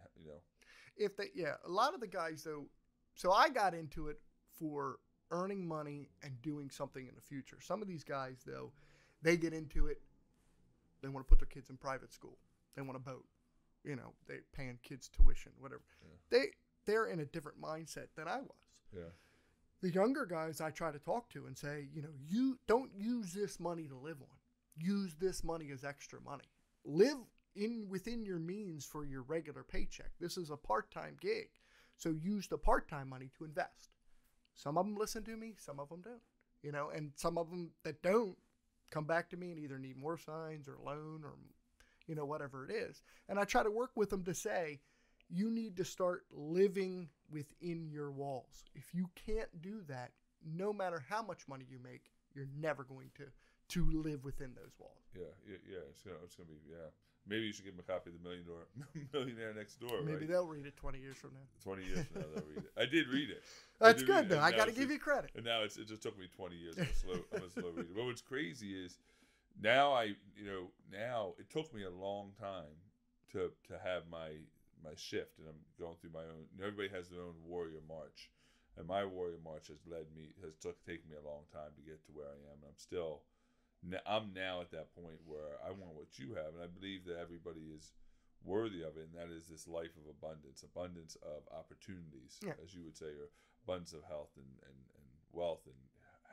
a lot of the guys though. So I got into it for earning money and doing something in the future. Some of these guys though, they get into it. They want to put their kids in private school. They want a boat. They paying kids tuition, whatever. Yeah. They're in a different mindset than I was. Yeah. The younger guys I try to talk to and say, you don't use this money to live on. Use this money as extra money. Live within your means for your regular paycheck. This is a part-time gig. So use the part-time money to invest. Some of them listen to me, some of them don't. And some of them that don't come back to me and either need more signs or loan or, whatever it is. And I try to work with them to say, you need to start living within your walls. If you can't do that, no matter how much money you make, you're never going to live within those walls. Yeah. It's gonna be. Maybe you should give them a copy of the Millionaire Next Door. Maybe they'll read it 20 years from now. 20 years from now, they'll read it. I did read it. That's good, though. I got to give you credit. And now it just took me 20 years. I'm a slow reader. But what's crazy is now now it took me a long time to have my shift, and I'm going through my own. Everybody has their own warrior march, and my warrior march has taken me a long time to get to where I am. And I'm now at that point where I want what you have, and I believe that everybody is worthy of it, and that is this life of abundance of opportunities, as you would say, or abundance of health and wealth and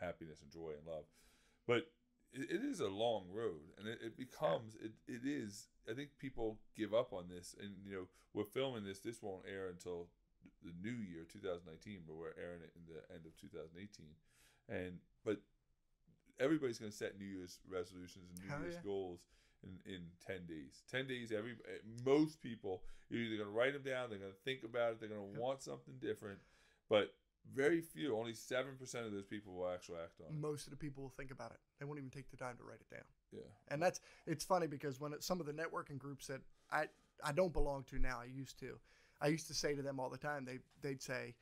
happiness and joy and love. But it is a long road, and it becomes it is. I think people give up on this, and we're filming this. This won't air until the new year, 2019, but we're airing it in the end of 2018. But everybody's going to set New Year's resolutions and New Year's goals in 10 days. 10 days. Most people are either going to write them down, they're going to think about it, they're going to want something different. But very few, only 7% of those people will actually act on it. Most of the people will think about it. They won't even take the time to write it down. Yeah. And it's funny because when some of the networking groups that I don't belong to now, I used to say to them all the time, they'd say,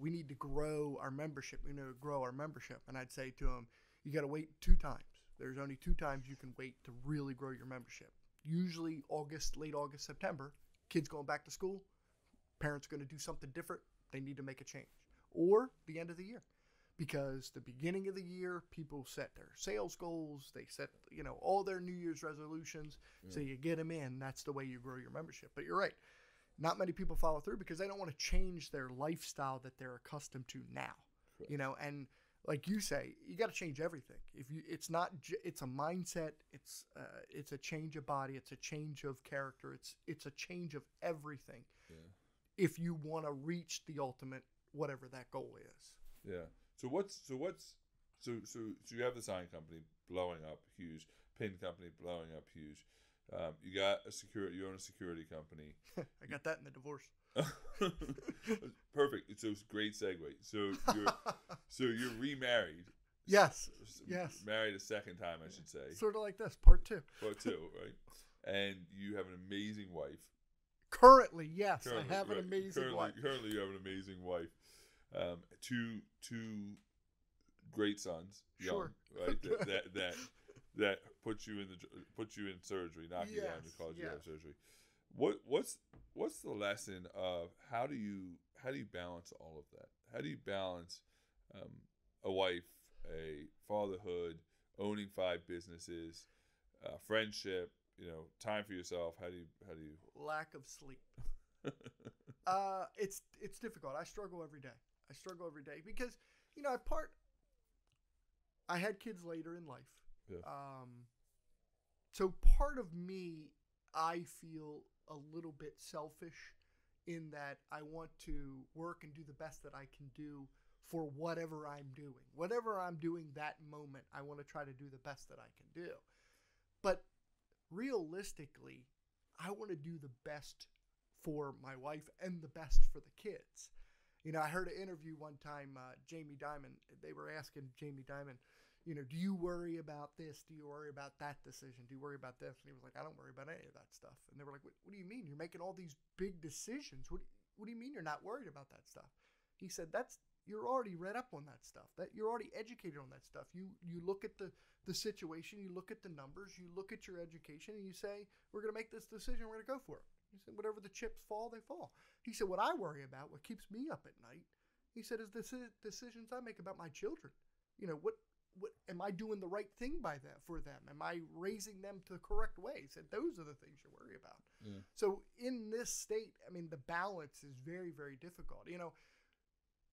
we need to grow our membership. We need to grow our membership. And I'd say to them, you got to wait 2 times. There's only 2 times you can wait to really grow your membership. Usually late August, September, kids going back to school, parents going to do something different. They need to make a change. Or the end of the year. Because the beginning of the year, people set their sales goals. They set, all their New Year's resolutions. Yeah. So you get them in. That's the way you grow your membership. But you're right. Not many people follow through because they don't want to change their lifestyle that they're accustomed to now. Correct. And like you say, you got to change everything. It's a mindset. It's a change of body. It's a change of character. It's a change of everything. Yeah. If you want to reach the ultimate, whatever that goal is. Yeah. So you have the sign company blowing up huge, pin company blowing up huge. You got you own a security company. I got that in the divorce. Perfect. It's a great segue. So you're remarried. Yes. Married a second time, I should say. Sort of like this, part 2. Part 2, right? And you have an amazing wife. Currently, yes, I have an amazing wife. Currently, you have an amazing wife. 2 great sons. Young, sure. Right. That puts you in surgery, knock you down to cause you to have surgery. What's the lesson of how do you balance all of that? How do you balance a wife, a fatherhood, owning 5 businesses, friendship, time for yourself? How do you lack of sleep? It's difficult. I struggle every day because I had kids later in life. Yeah. So part of me, I feel a little bit selfish in that I want to work and do the best that I can do for whatever I'm doing. Whatever I'm doing that moment, I want to try to do the best that I can do. But realistically, I want to do the best for my wife and the best for the kids. I heard an interview one time, Jamie Dimon, they were asking Jamie Dimon, do you worry about this? Do you worry about that decision? Do you worry about this? And he was like, I don't worry about any of that stuff. And they were like, what do you mean? You're making all these big decisions. What do you mean you're not worried about that stuff? He said, you're already read up on that stuff. That you're already educated on that stuff. You look at the situation, you look at the numbers, you look at your education, and you say, we're going to make this decision, we're going to go for it. He said, whatever the chips fall, they fall. He said, what I worry about, what keeps me up at night, he said, is the decisions I make about my children. What am I doing the right thing for them? Am I raising them to the correct way? He said, those are the things you worry about. Yeah. So in this state, the balance is very, very difficult.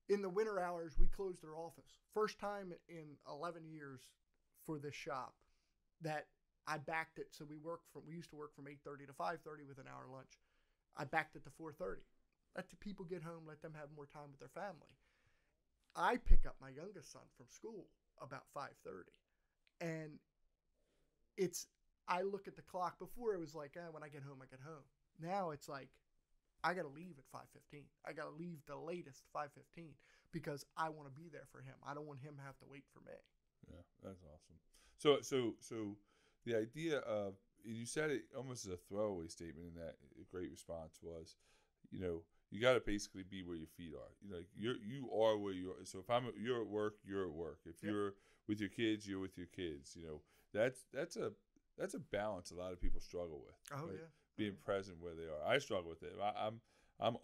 In the winter hours, we closed our office. First time in 11 years for this shop that I backed it. So we used to work from 8:30 to 5:30 with an hour lunch. I backed it to 4:30. Let the people get home, let them have more time with their family. I pick up my youngest son from school about 5:30. And I look at the clock. Before it was like, when I get home, I get home. Now it's like, I got to leave at 5:15. I got to leave the latest 5:15 because I want to be there for him. I don't want him to have to wait for me. Yeah, that's awesome. So the idea of, you said it almost as a throwaway statement, in that a great response was, you got to basically be where your feet are. You are where you are. So if you're at work, you're at work. If you're with your kids, you're with your kids. That's a balance a lot of people struggle with. Oh, right? Yeah. Being present where they are. I struggle with it. I'm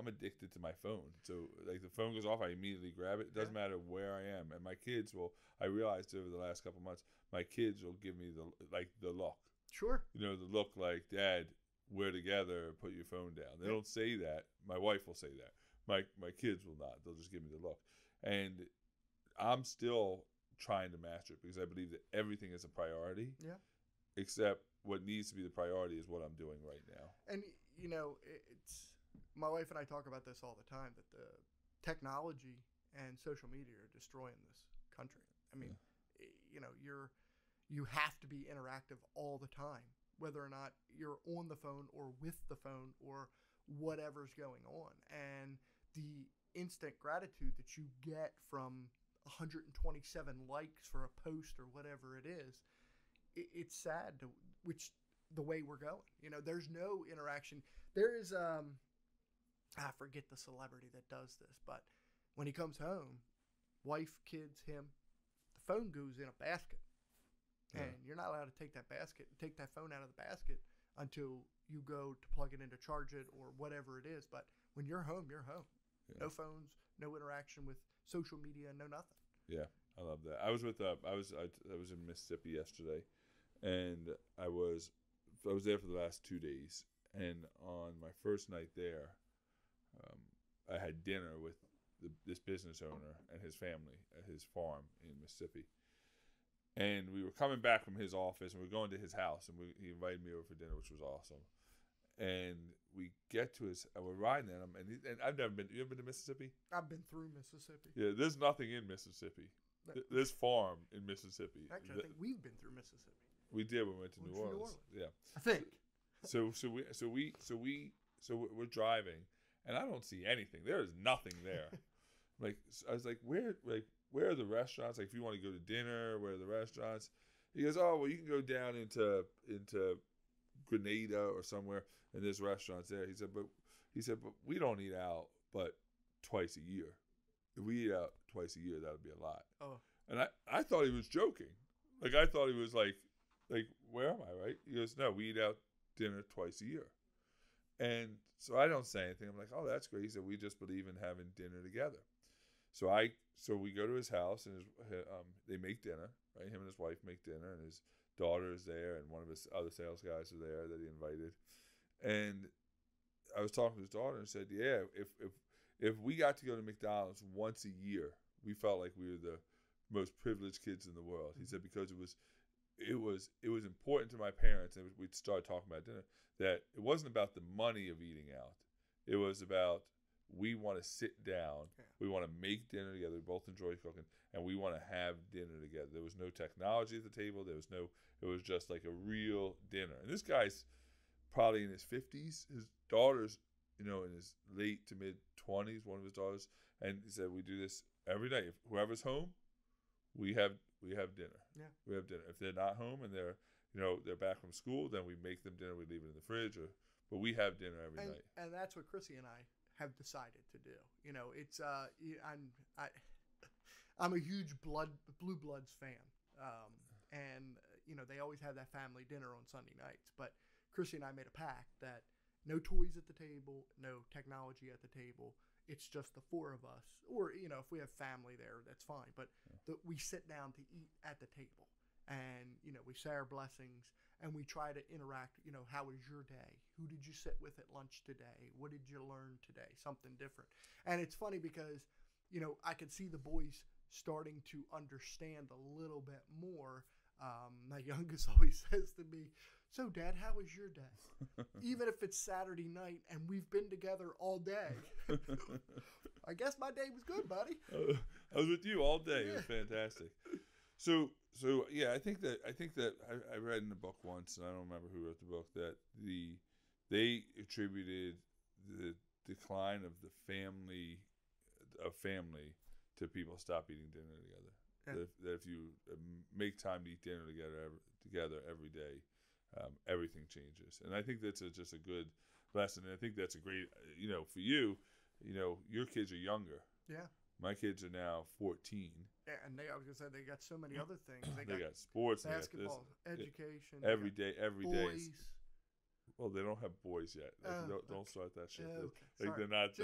addicted to my phone. So like the phone goes off, I immediately grab it. It doesn't matter where I am. And my kids I realized over the last couple of months, my kids will give me the look. Sure. The look like, Dad, we're together, put your phone down. They don't say that. My wife will say that. My kids will not. They'll just give me the look. And I'm still trying to master it because I believe that everything is a priority. Yeah. Except what needs to be the priority is what I'm doing right now. And, it's my wife and I talk about this all the time, that the technology and social media are destroying this country. You have to be interactive all the time, whether or not you're on the phone or with the phone or whatever's going on. And instant gratitude that you get from 127 likes for a post or whatever it is, it's sad to which the way we're going. You know, there's no interaction. There is I forget the celebrity that does this, but when he comes home, wife, kids, him, the phone goes in a basket. Yeah. And you're not allowed to take that phone out of the basket until you go to plug it in to charge it or whatever it is. But when you're home, you're home. Yeah. No phones, no interaction with social media, no nothing. Yeah, I love that. I was with I was in Mississippi yesterday, and I was there for the last 2 days. And on my first night there, I had dinner with this business owner and his family at his farm in Mississippi. And we were coming back from his office, and we were going to his house, and he invited me over for dinner, which was awesome. And we get to we're riding there, and I've never been. You ever been to Mississippi? I've been through Mississippi. Yeah, there's nothing in Mississippi. This farm in Mississippi. Actually, I think we've been through Mississippi. We did when we went to New Orleans. Yeah, I think. So we're driving, and I don't see anything. There is nothing there. I was like, where are the restaurants? Like, if you want to go to dinner, where are the restaurants? He goes, oh, well, you can go down into Grenada or somewhere, and there's restaurants there. He said, but we don't eat out but twice a year. If we eat out twice a year, that would be a lot. Oh. And I thought he was joking. Like, I thought he was like, where am I, right? He goes, no, we eat out dinner twice a year. And so I don't say anything. I'm like, oh, that's great. He said, we just believe in having dinner together. So we go to his house, and they make dinner, right? Him and his wife make dinner, and his daughter is there, and one of his other sales guys are there that he invited. And I was talking to his daughter and said, yeah, if we got to go to McDonald's once a year, we felt like we were the most privileged kids in the world. He said, because it was important to my parents, and we'd start talking about dinner, that it wasn't about the money of eating out. It was about, we want to sit down, we want to make dinner together, we both enjoy cooking, and we want to have dinner together. There was no technology at the table, it was just like a real dinner. And this guy's probably in his 50s, his daughter's, in his late to mid 20s, one of his daughters, and he said, we do this every day. If whoever's home, we have dinner. Yeah. We have dinner. If they're not home and they're back from school, then we make them dinner, we leave it in the fridge, but we have dinner every night. And that's what Chrissy and I have decided to do. It's I'm a huge Blue Bloods fan, and they always have that family dinner on Sunday nights. But Chrissy and I made a pact that no toys at the table, no technology at the table. It's just the four of us, or if we have family there, that's fine. But we sit down to eat at the table, and we say our blessings, and we try to interact. How was your day? Who did you sit with at lunch today? What did you learn today? Something different. And it's funny because I could see the boys starting to understand a little bit more. My youngest always says to me, so Dad, how was your day? Even if it's Saturday night and we've been together all day. I guess my day was good, buddy. I was with you all day. Yeah. It was fantastic. So yeah, I think that I read in the book once, and I don't remember who wrote the book, that they attributed the decline of the family to people stop eating dinner together. Yeah. That if you make time to eat dinner together every day, everything changes. And I think that's just a good lesson. And I think that's a great, for you, your kids are younger. Yeah. My kids are now 14. Yeah, and I was going to say, they got so many other things. They got sports. Basketball, education. Every day. Boys. Well, they don't have boys yet. Don't start that shit. Okay. They're not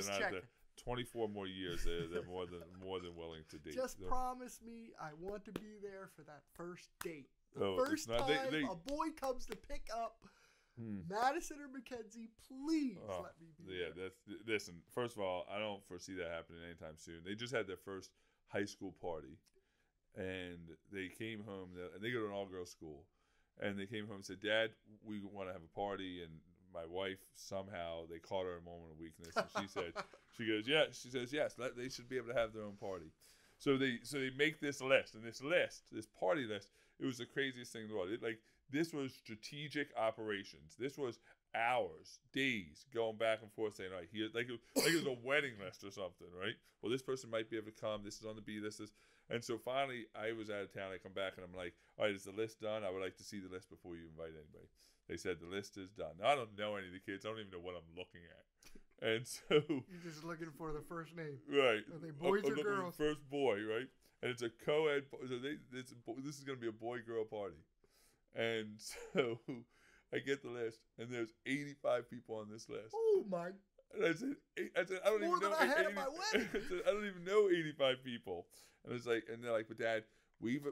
24 more years. They're more than willing to date. Just promise me I want to be there for that first date. First time a boy comes to pick up Madison or Mackenzie, please let me be there. Listen, first of all, I don't foresee that happening anytime soon. They just had their first high school party, and they came home, and they go to an all-girls school, and they came home and said, Dad, we want to have a party, and my wife, somehow, they caught her in a moment of weakness, and she says, yes, they should be able to have their own party. So they make this list, and this party list, it was the craziest thing in the world. This was strategic operations. This was hours, days, going back and forth saying, all right, here, like it was a wedding list or something, right? Well, this person might be able to come. This is on the B list. And so finally, I was out of town. I come back and I'm like, all right, is the list done? I would like to see the list before you invite anybody. They said the list is done. Now, I don't know any of the kids. I don't even know what I'm looking at. And so you're just looking for the first name, right? Are they boys or girls? First boy, right? And it's a co-ed. So this is going to be a boy-girl party, and so I get the list, and there's 85 people on this list. Oh my! And I said, I don't even know. I had at my wedding. I said, I don't even know 85 people. And it's like, and they're like, but Dad, we've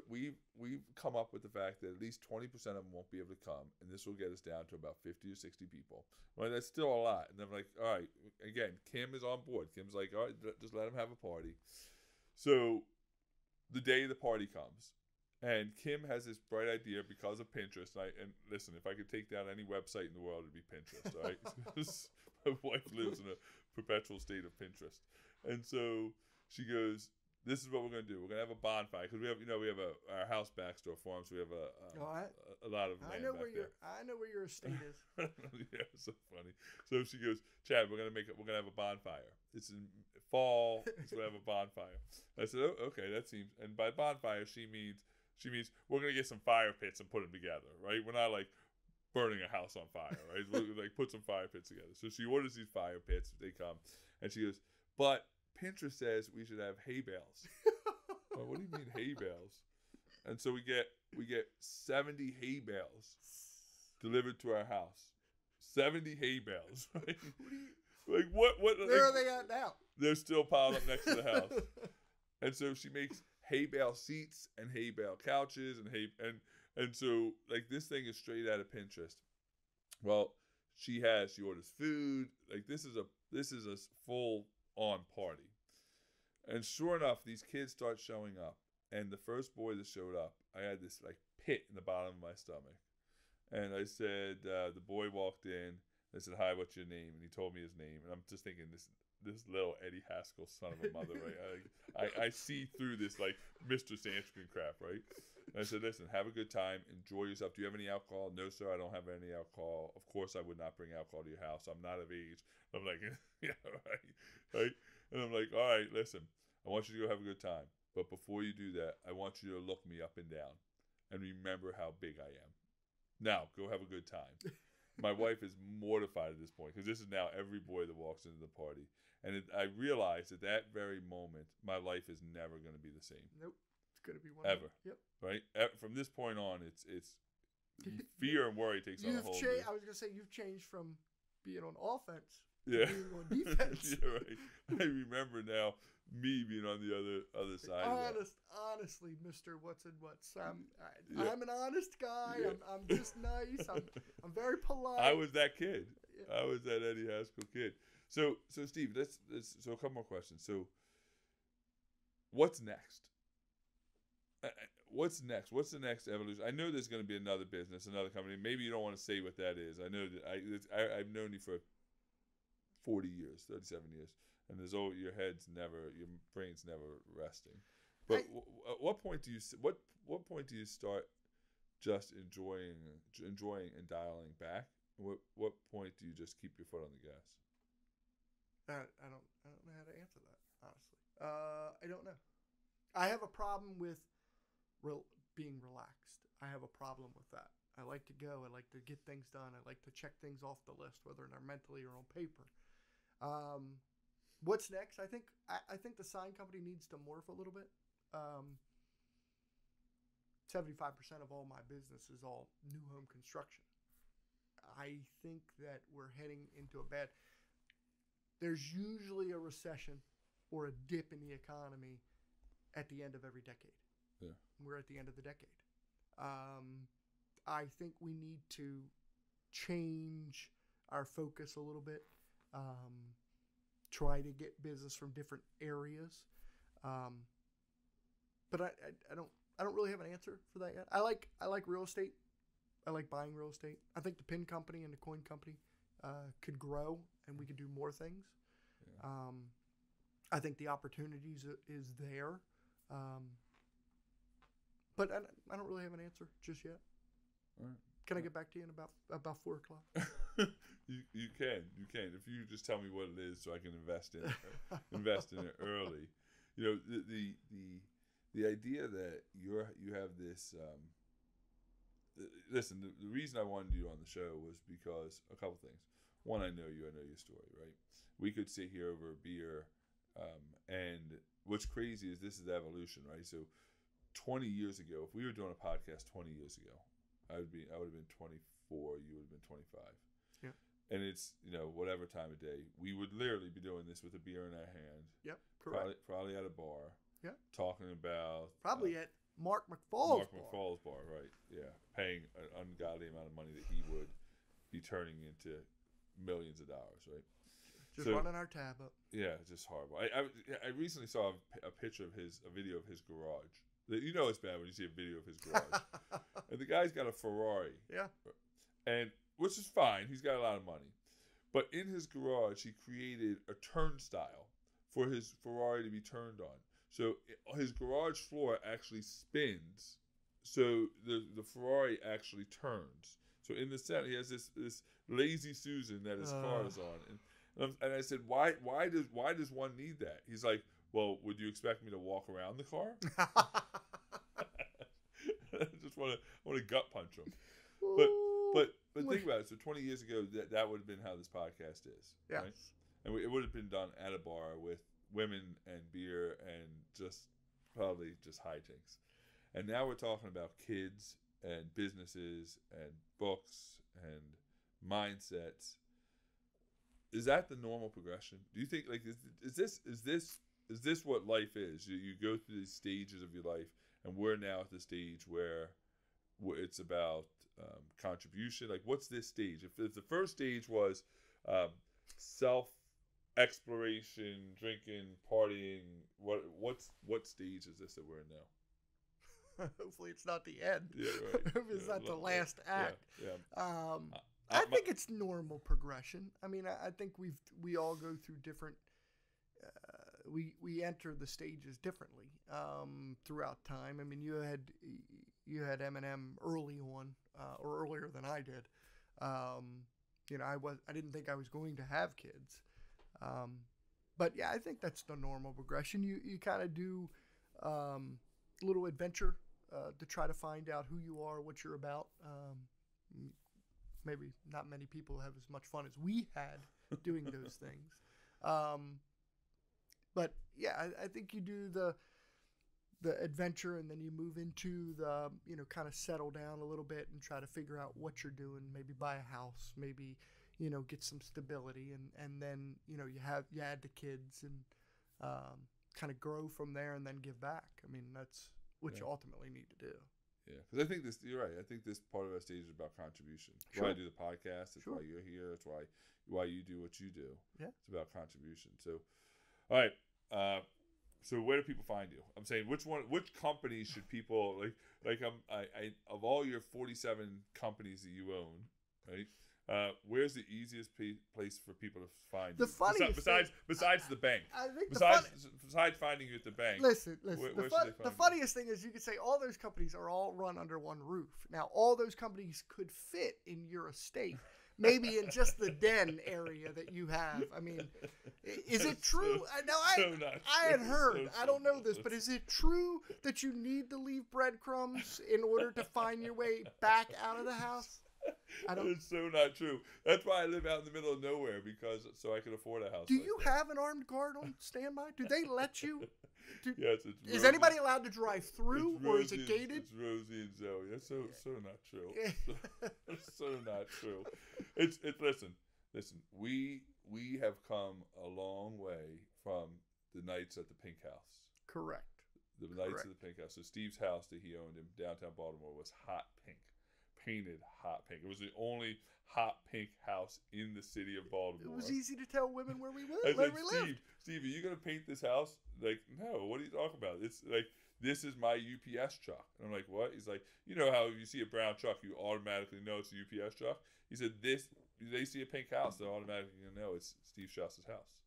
come up with the fact that at least 20% of them won't be able to come, and this will get us down to about 50 or 60 people. Well, that's still a lot. And I'm like, all right, again, Kim is on board. Kim's like, all right, just let him have a party. So the day the party comes, and Kim has this bright idea because of Pinterest. And listen, if I could take down any website in the world, it'd be Pinterest, all right? My wife lives in a perpetual state of Pinterest. And so she goes, this is what we're going to do. We're going to have a bonfire because we have our house backstore farm, so we have a lot of land I know where your estate is. Yeah, it's so funny. So she goes, Chad, we're going to have a bonfire. It's in fall, so we're going to have a bonfire. I said, oh, okay, that seems. And by bonfire, she means we're going to get some fire pits and put them together, right? We're not like burning a house on fire, right? We're like put some fire pits together. So she orders these fire pits. They come, and she goes, but Pinterest says we should have hay bales. Well, what do you mean hay bales? And so we get 70 hay bales delivered to our house. 70 hay bales, right? Like what? Where are they at now? They're still piled up next to the house. And so she makes hay bale seats and hay bale couches and so like this thing is straight out of Pinterest. Well, she orders food. Like this is a full on party. And sure enough, these kids start showing up. And the first boy that showed up, I had this like pit in the bottom of my stomach. And I said, the boy walked in. I said, hi, what's your name? And he told me his name. And I'm just thinking, this little Eddie Haskell son of a mother, right? I see through this like Mr. Sanskrit crap, right? And I said, listen, have a good time. Enjoy yourself. Do you have any alcohol? No, sir, I don't have any alcohol. Of course, I would not bring alcohol to your house. I'm not of age. I'm like, yeah, right? And I'm like, all right, listen, I want you to go have a good time. But before you do that, I want you to look me up and down and remember how big I am. Now, go have a good time. My wife is mortified at this point because this is now every boy that walks into the party. And I realized at that very moment, my life is never going to be the same. Nope. It's going to be one. Ever. Yep. Right? From this point on, it's fear and worry takes on a whole new. I was going to say, you've changed from being on offense to being on defense. Yeah, right. I remember now me being on the other side. Honestly, Mr. What's and What's. I'm an honest guy. Yeah. I'm just nice. I'm very polite. I was that kid. Yeah. I was that Eddie Haskell kid. So Steve, so a couple more questions. So what's next? What's next? What's the next evolution? I know there's going to be another business, another company. Maybe you don't want to say what that is. I know that I've known you for 40 years, 37 years, and your brain's never resting. But at what point do you start just enjoying and dialing back? What point do you just keep your foot on the gas? I don't know how to answer that, honestly. I don't know. I have a problem with being relaxed. I have a problem with that. I like to go. I like to get things done. I like to check things off the list, whether they're mentally or on paper. What's next? I think the sign company needs to morph a little bit. 75% of all my business is all new home construction. I think that we're heading into a bad. There's usually a recession or a dip in the economy at the end of every decade. Yeah. We're at the end of the decade. I think we need to change our focus a little bit. Try to get business from different areas. But I don't really have an answer for that yet. I like real estate. I like buying real estate. I think the pin company and the coin company could grow and we could do more things. Yeah. I think the opportunities is there. But I don't really have an answer just yet. All right. Can I get back to you in about 4 o'clock? You can. If you just tell me what it is, so I can invest in it early. You know, the idea that you have this. Listen, the reason I wanted you on the show was because a couple things. One, I know your story, right? We could sit here over a beer, and what's crazy is this is evolution, right? So, 20 years ago, if we were doing a podcast 20 years ago, I would have been 24. You would have been 25. Yeah. And it's, whatever time of day, we would literally be doing this with a beer in our hand. Yep, correct. Probably at a bar. Yep. Talking about probably at Mark McFall's bar, right? Yeah, paying an ungodly amount of money that he would be turning into millions of dollars, right? Just running our tab up. Yeah, just horrible. I recently saw a picture of a video of his garage. You know it's bad when you see a video of his garage. And the guy's got a Ferrari. Yeah. And which is fine. He's got a lot of money. But in his garage, he created a turnstile for his Ferrari to be turned on. So his garage floor actually spins. So the Ferrari actually turns. So in the center, he has this lazy Susan that his car is on. And I said, why does one need that? He's like, well, would you expect me to walk around the car? I just want to gut punch him. But think about it. So 20 years ago, that would have been how this podcast is. Yeah. Right? And it would have been done at a bar with women and beer and probably just hijinks. And now we're talking about kids and businesses and books and mindsets. Is that the normal progression? Do you think is this what life is? You go through these stages of your life, and we're now at the stage where it's about contribution. Like, what's this stage? If the first stage was self exploration, drinking, partying, what stage is this that we're in now? Hopefully, it's not the end. Yeah, right. It's not the last act. Yeah. I think it's normal progression. I mean, I think we all go through different. We enter the stages differently throughout time. I mean, you had Eminem early on, or earlier than I did. I didn't think I was going to have kids, but yeah, I think that's the normal progression. You kind of do a little adventure to try to find out who you are, what you're about. Maybe not many people have as much fun as we had doing those things. But yeah, I think you do the adventure, and then you move into the, kind of settle down a little bit and try to figure out what you're doing. Maybe buy a house, maybe, get some stability, and then, you add the kids and kind of grow from there and then give back. I mean, that's what you ultimately need to do. Yeah, because I think you're right. I think this part of our stage is about contribution. That's why I do the podcast. That's why you're here. That's why you do what you do. Yeah. It's about contribution. So, all right. So where do people find you? I'm saying which companies should people like I of all your 47 companies that you own, right? Where's the easiest place for people to find you? Besides the bank. I think besides finding you at the bank. Listen. The funniest thing is you could say all those companies are all run under one roof. Now, all those companies could fit in your estate. Maybe in just the den area that you have. I mean, is it true? I had heard. I don't know this, but is it true that you need to leave breadcrumbs in order to find your way back out of the house? It's so not true. That's why I live out in the middle of nowhere, so I can afford a house. Do you have an armed guard on standby? Do they let you? Yes, is anybody allowed to drive through, or is it gated? It's Rosie and Zoe. That's so not true. It's so not true. It's listen. We have come a long way from the nights at the Pink House. Correct. The nights at the Pink House. So Steve's house that he owned in downtown Baltimore was hot pink. Painted hot pink. It was the only hot pink house in the city of Baltimore. It was easy to tell women where we lived. Steve, are you gonna paint this house? Like, no. What are you talking about? It's like, this is my UPS truck. And I'm like, what? He's like, you know how if you see a brown truck, you automatically know it's a UPS truck. He said, they see a pink house, they're automatically gonna know it's Steve Strauss's house.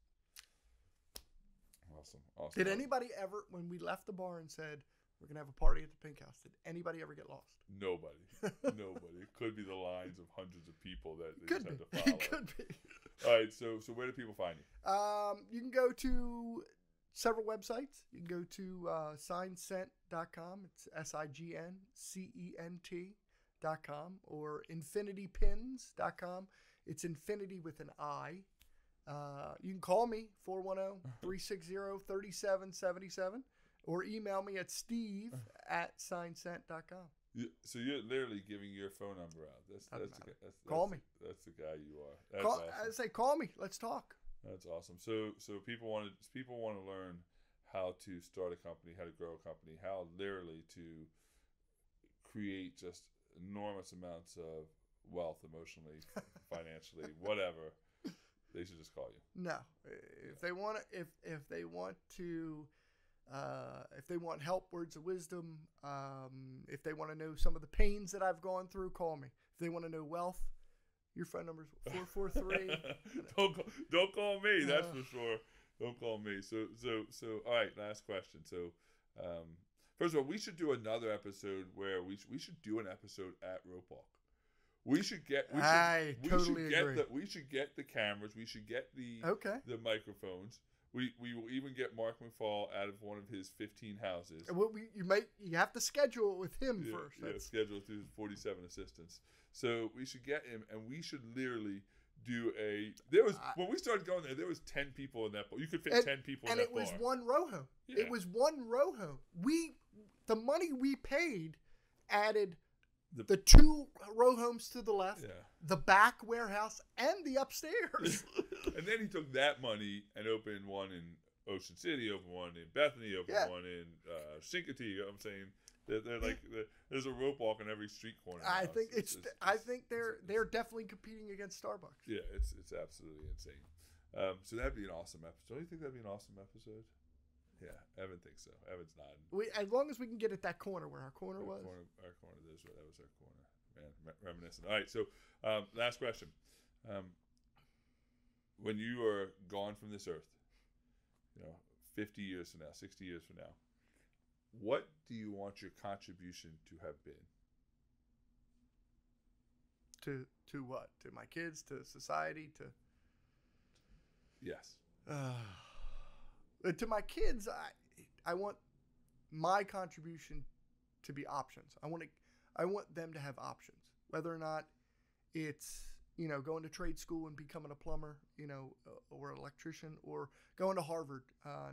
Awesome. Did anybody ever, when we left the bar and said, We're going to have a party at the Pink House. Did anybody ever get lost? Nobody. Nobody. It could be the lines of hundreds of people that they Could just be. have to follow. It could be. All right, so where do people find you? You can go to several websites. You can go to signcent.com. It's SIGNCENT.com, or infinitypins.com. It's infinity with an I. You can call me, 410-360-3777, or email me at steve@signcent.com. So you're literally giving your phone number out. Call me. That's the guy you are. That's awesome. I say, call me. Let's talk. That's awesome. So people want to learn how to start a company, how to grow a company, how literally to create just enormous amounts of wealth, emotionally, financially, whatever. They should just call you. No, if they want help, words of wisdom, if they want to know some of the pains that I've gone through, call me. If they want to know wealth, your phone number is 443. Don't call me. That's for sure. Don't call me. So all right. Last question. So, first of all, we should do another episode where we should do an episode at Rope Walk. We should get the cameras. We should get the microphones. We will even get Mark McFall out of one of his 15 houses. You have to schedule it with him first. Yeah, schedule it through his 47 assistants. So we should get him, and we should literally do when we started going there was 10 people in that bar. You could fit 10 people in that bar. And it was one row home. Yeah. It was one row home. The money we paid added the 2 row homes to the left, the back warehouse, and the upstairs. And then he took that money and opened one in Ocean City, opened one in Bethany, opened one in Cincotti. You know what I'm saying? They're like there's a rope walk in every street corner. I think they're definitely competing against Starbucks. Yeah, it's absolutely insane. So that'd be an awesome episode. Don't you think that'd be an awesome episode? Yeah, Evan thinks so. Evan's nodding. As long as we can get at that corner where our corner was. Our corner. That was our corner. Man, reminiscent. All right, so last question. When you are gone from this earth, 50 years from now, 60 years from now, what do you want your contribution to have been? To what? To my kids? To society? To yes. To my kids, I want my contribution to be options. I want them to have options, whether or not it's going to trade school and becoming a plumber, or an electrician, or going to Harvard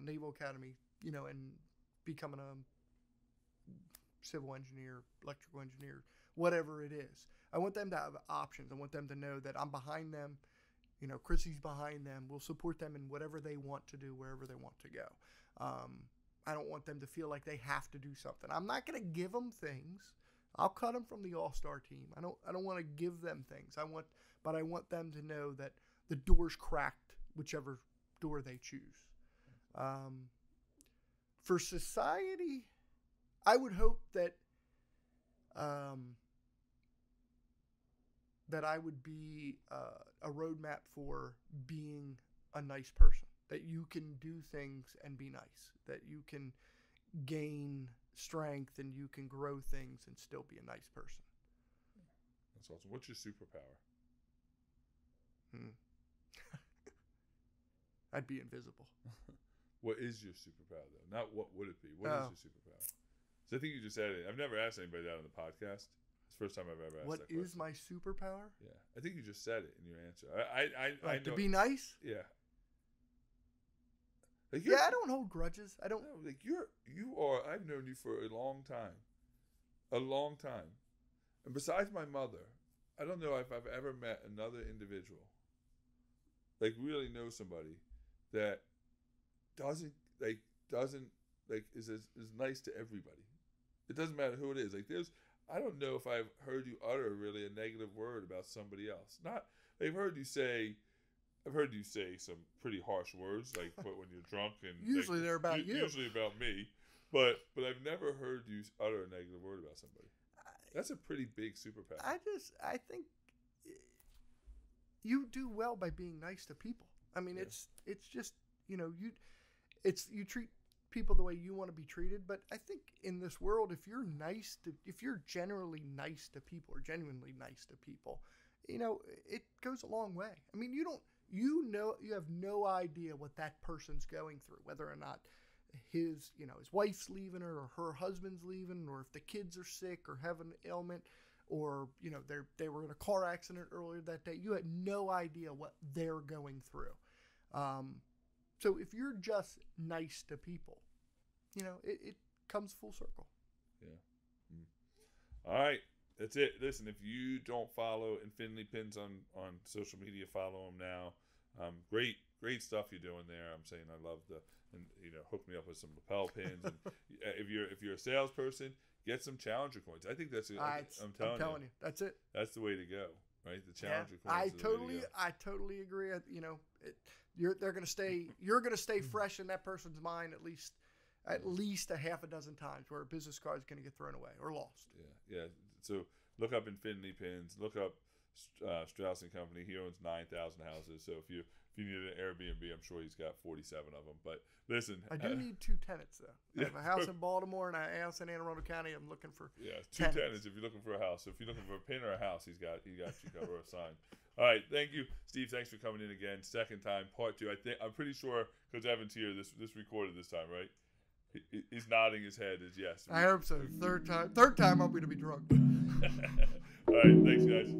Naval Academy, and becoming a civil engineer, electrical engineer, whatever it is. I want them to have options. I want them to know that I'm behind them. Chrissy's behind them. We'll support them in whatever they want to do, wherever they want to go. I don't want them to feel like they have to do something. I'm not going to give them things. I'll cut them from the all-star team. I don't want to give them things. But I want them to know that the door's cracked, whichever door they choose. For society, I would hope that that I would be a roadmap for being a nice person. That you can do things and be nice. That you can gain strength and you can grow things and still be a nice person. That's awesome. What's your superpower? I'd be invisible. What is your superpower, though? Not what would it be. What is your superpower? So I think you just said it. I've never asked anybody that on the podcast. It's the first time I've ever asked that question. What is my superpower? Yeah. I think you just said it in your answer. I know. To be nice? Yeah. I don't hold grudges. I don't. No, you are. I've known you for a long time. And besides my mother, I don't know if I've ever met another individual, really know somebody that is nice to everybody. It doesn't matter who it is. I don't know if I've heard you utter really a negative word about somebody else. I've heard you say some pretty harsh words, when you're drunk, and usually they're about you. Usually about me, but I've never heard you utter a negative word about somebody. That's a pretty big superpower. I think you do well by being nice to people. I mean, it's just you treat people the way you want to be treated. But I think in this world, if you're generally nice to people or genuinely nice to people, it goes a long way. I mean, you have no idea what that person's going through, whether or not his wife's leaving her or her husband's leaving, or if the kids are sick or have an ailment, or they were in a car accident earlier that day. You had no idea what they're going through. So if you're just nice to people, it comes full circle. Yeah. All right. That's it. Listen, if you don't follow Infinity Pins on social media, follow them now. Great stuff you're doing there. I'm saying I love hook me up with some lapel pins. And if you're a salesperson, get some Challenger coins. I think that's it. I'm telling you, that's it. That's the way to go, right? The Challenger coins. I totally agree. You're gonna stay fresh in that person's mind at least a half a dozen times, where a business card is gonna get thrown away or lost. Yeah. So look up Infinity Pins. Look up Strauss and Company. He owns 9,000 houses. So if you need an Airbnb, I'm sure he's got 47 of them. But listen, I do need 2 tenants though. I have a house in Baltimore and a house in Anne Arundel County. I'm looking for 2 tenants if you're looking for a house. So if you're looking for a pin or a house, he got you covered or a sign. All right, thank you, Steve. Thanks for coming in again. Second time, part 2. I'm pretty sure Coach Evan's here. This recorded this time, right? He's nodding his head as yes. I hope so. Third time I'm going to be drunk. All right, thanks, guys.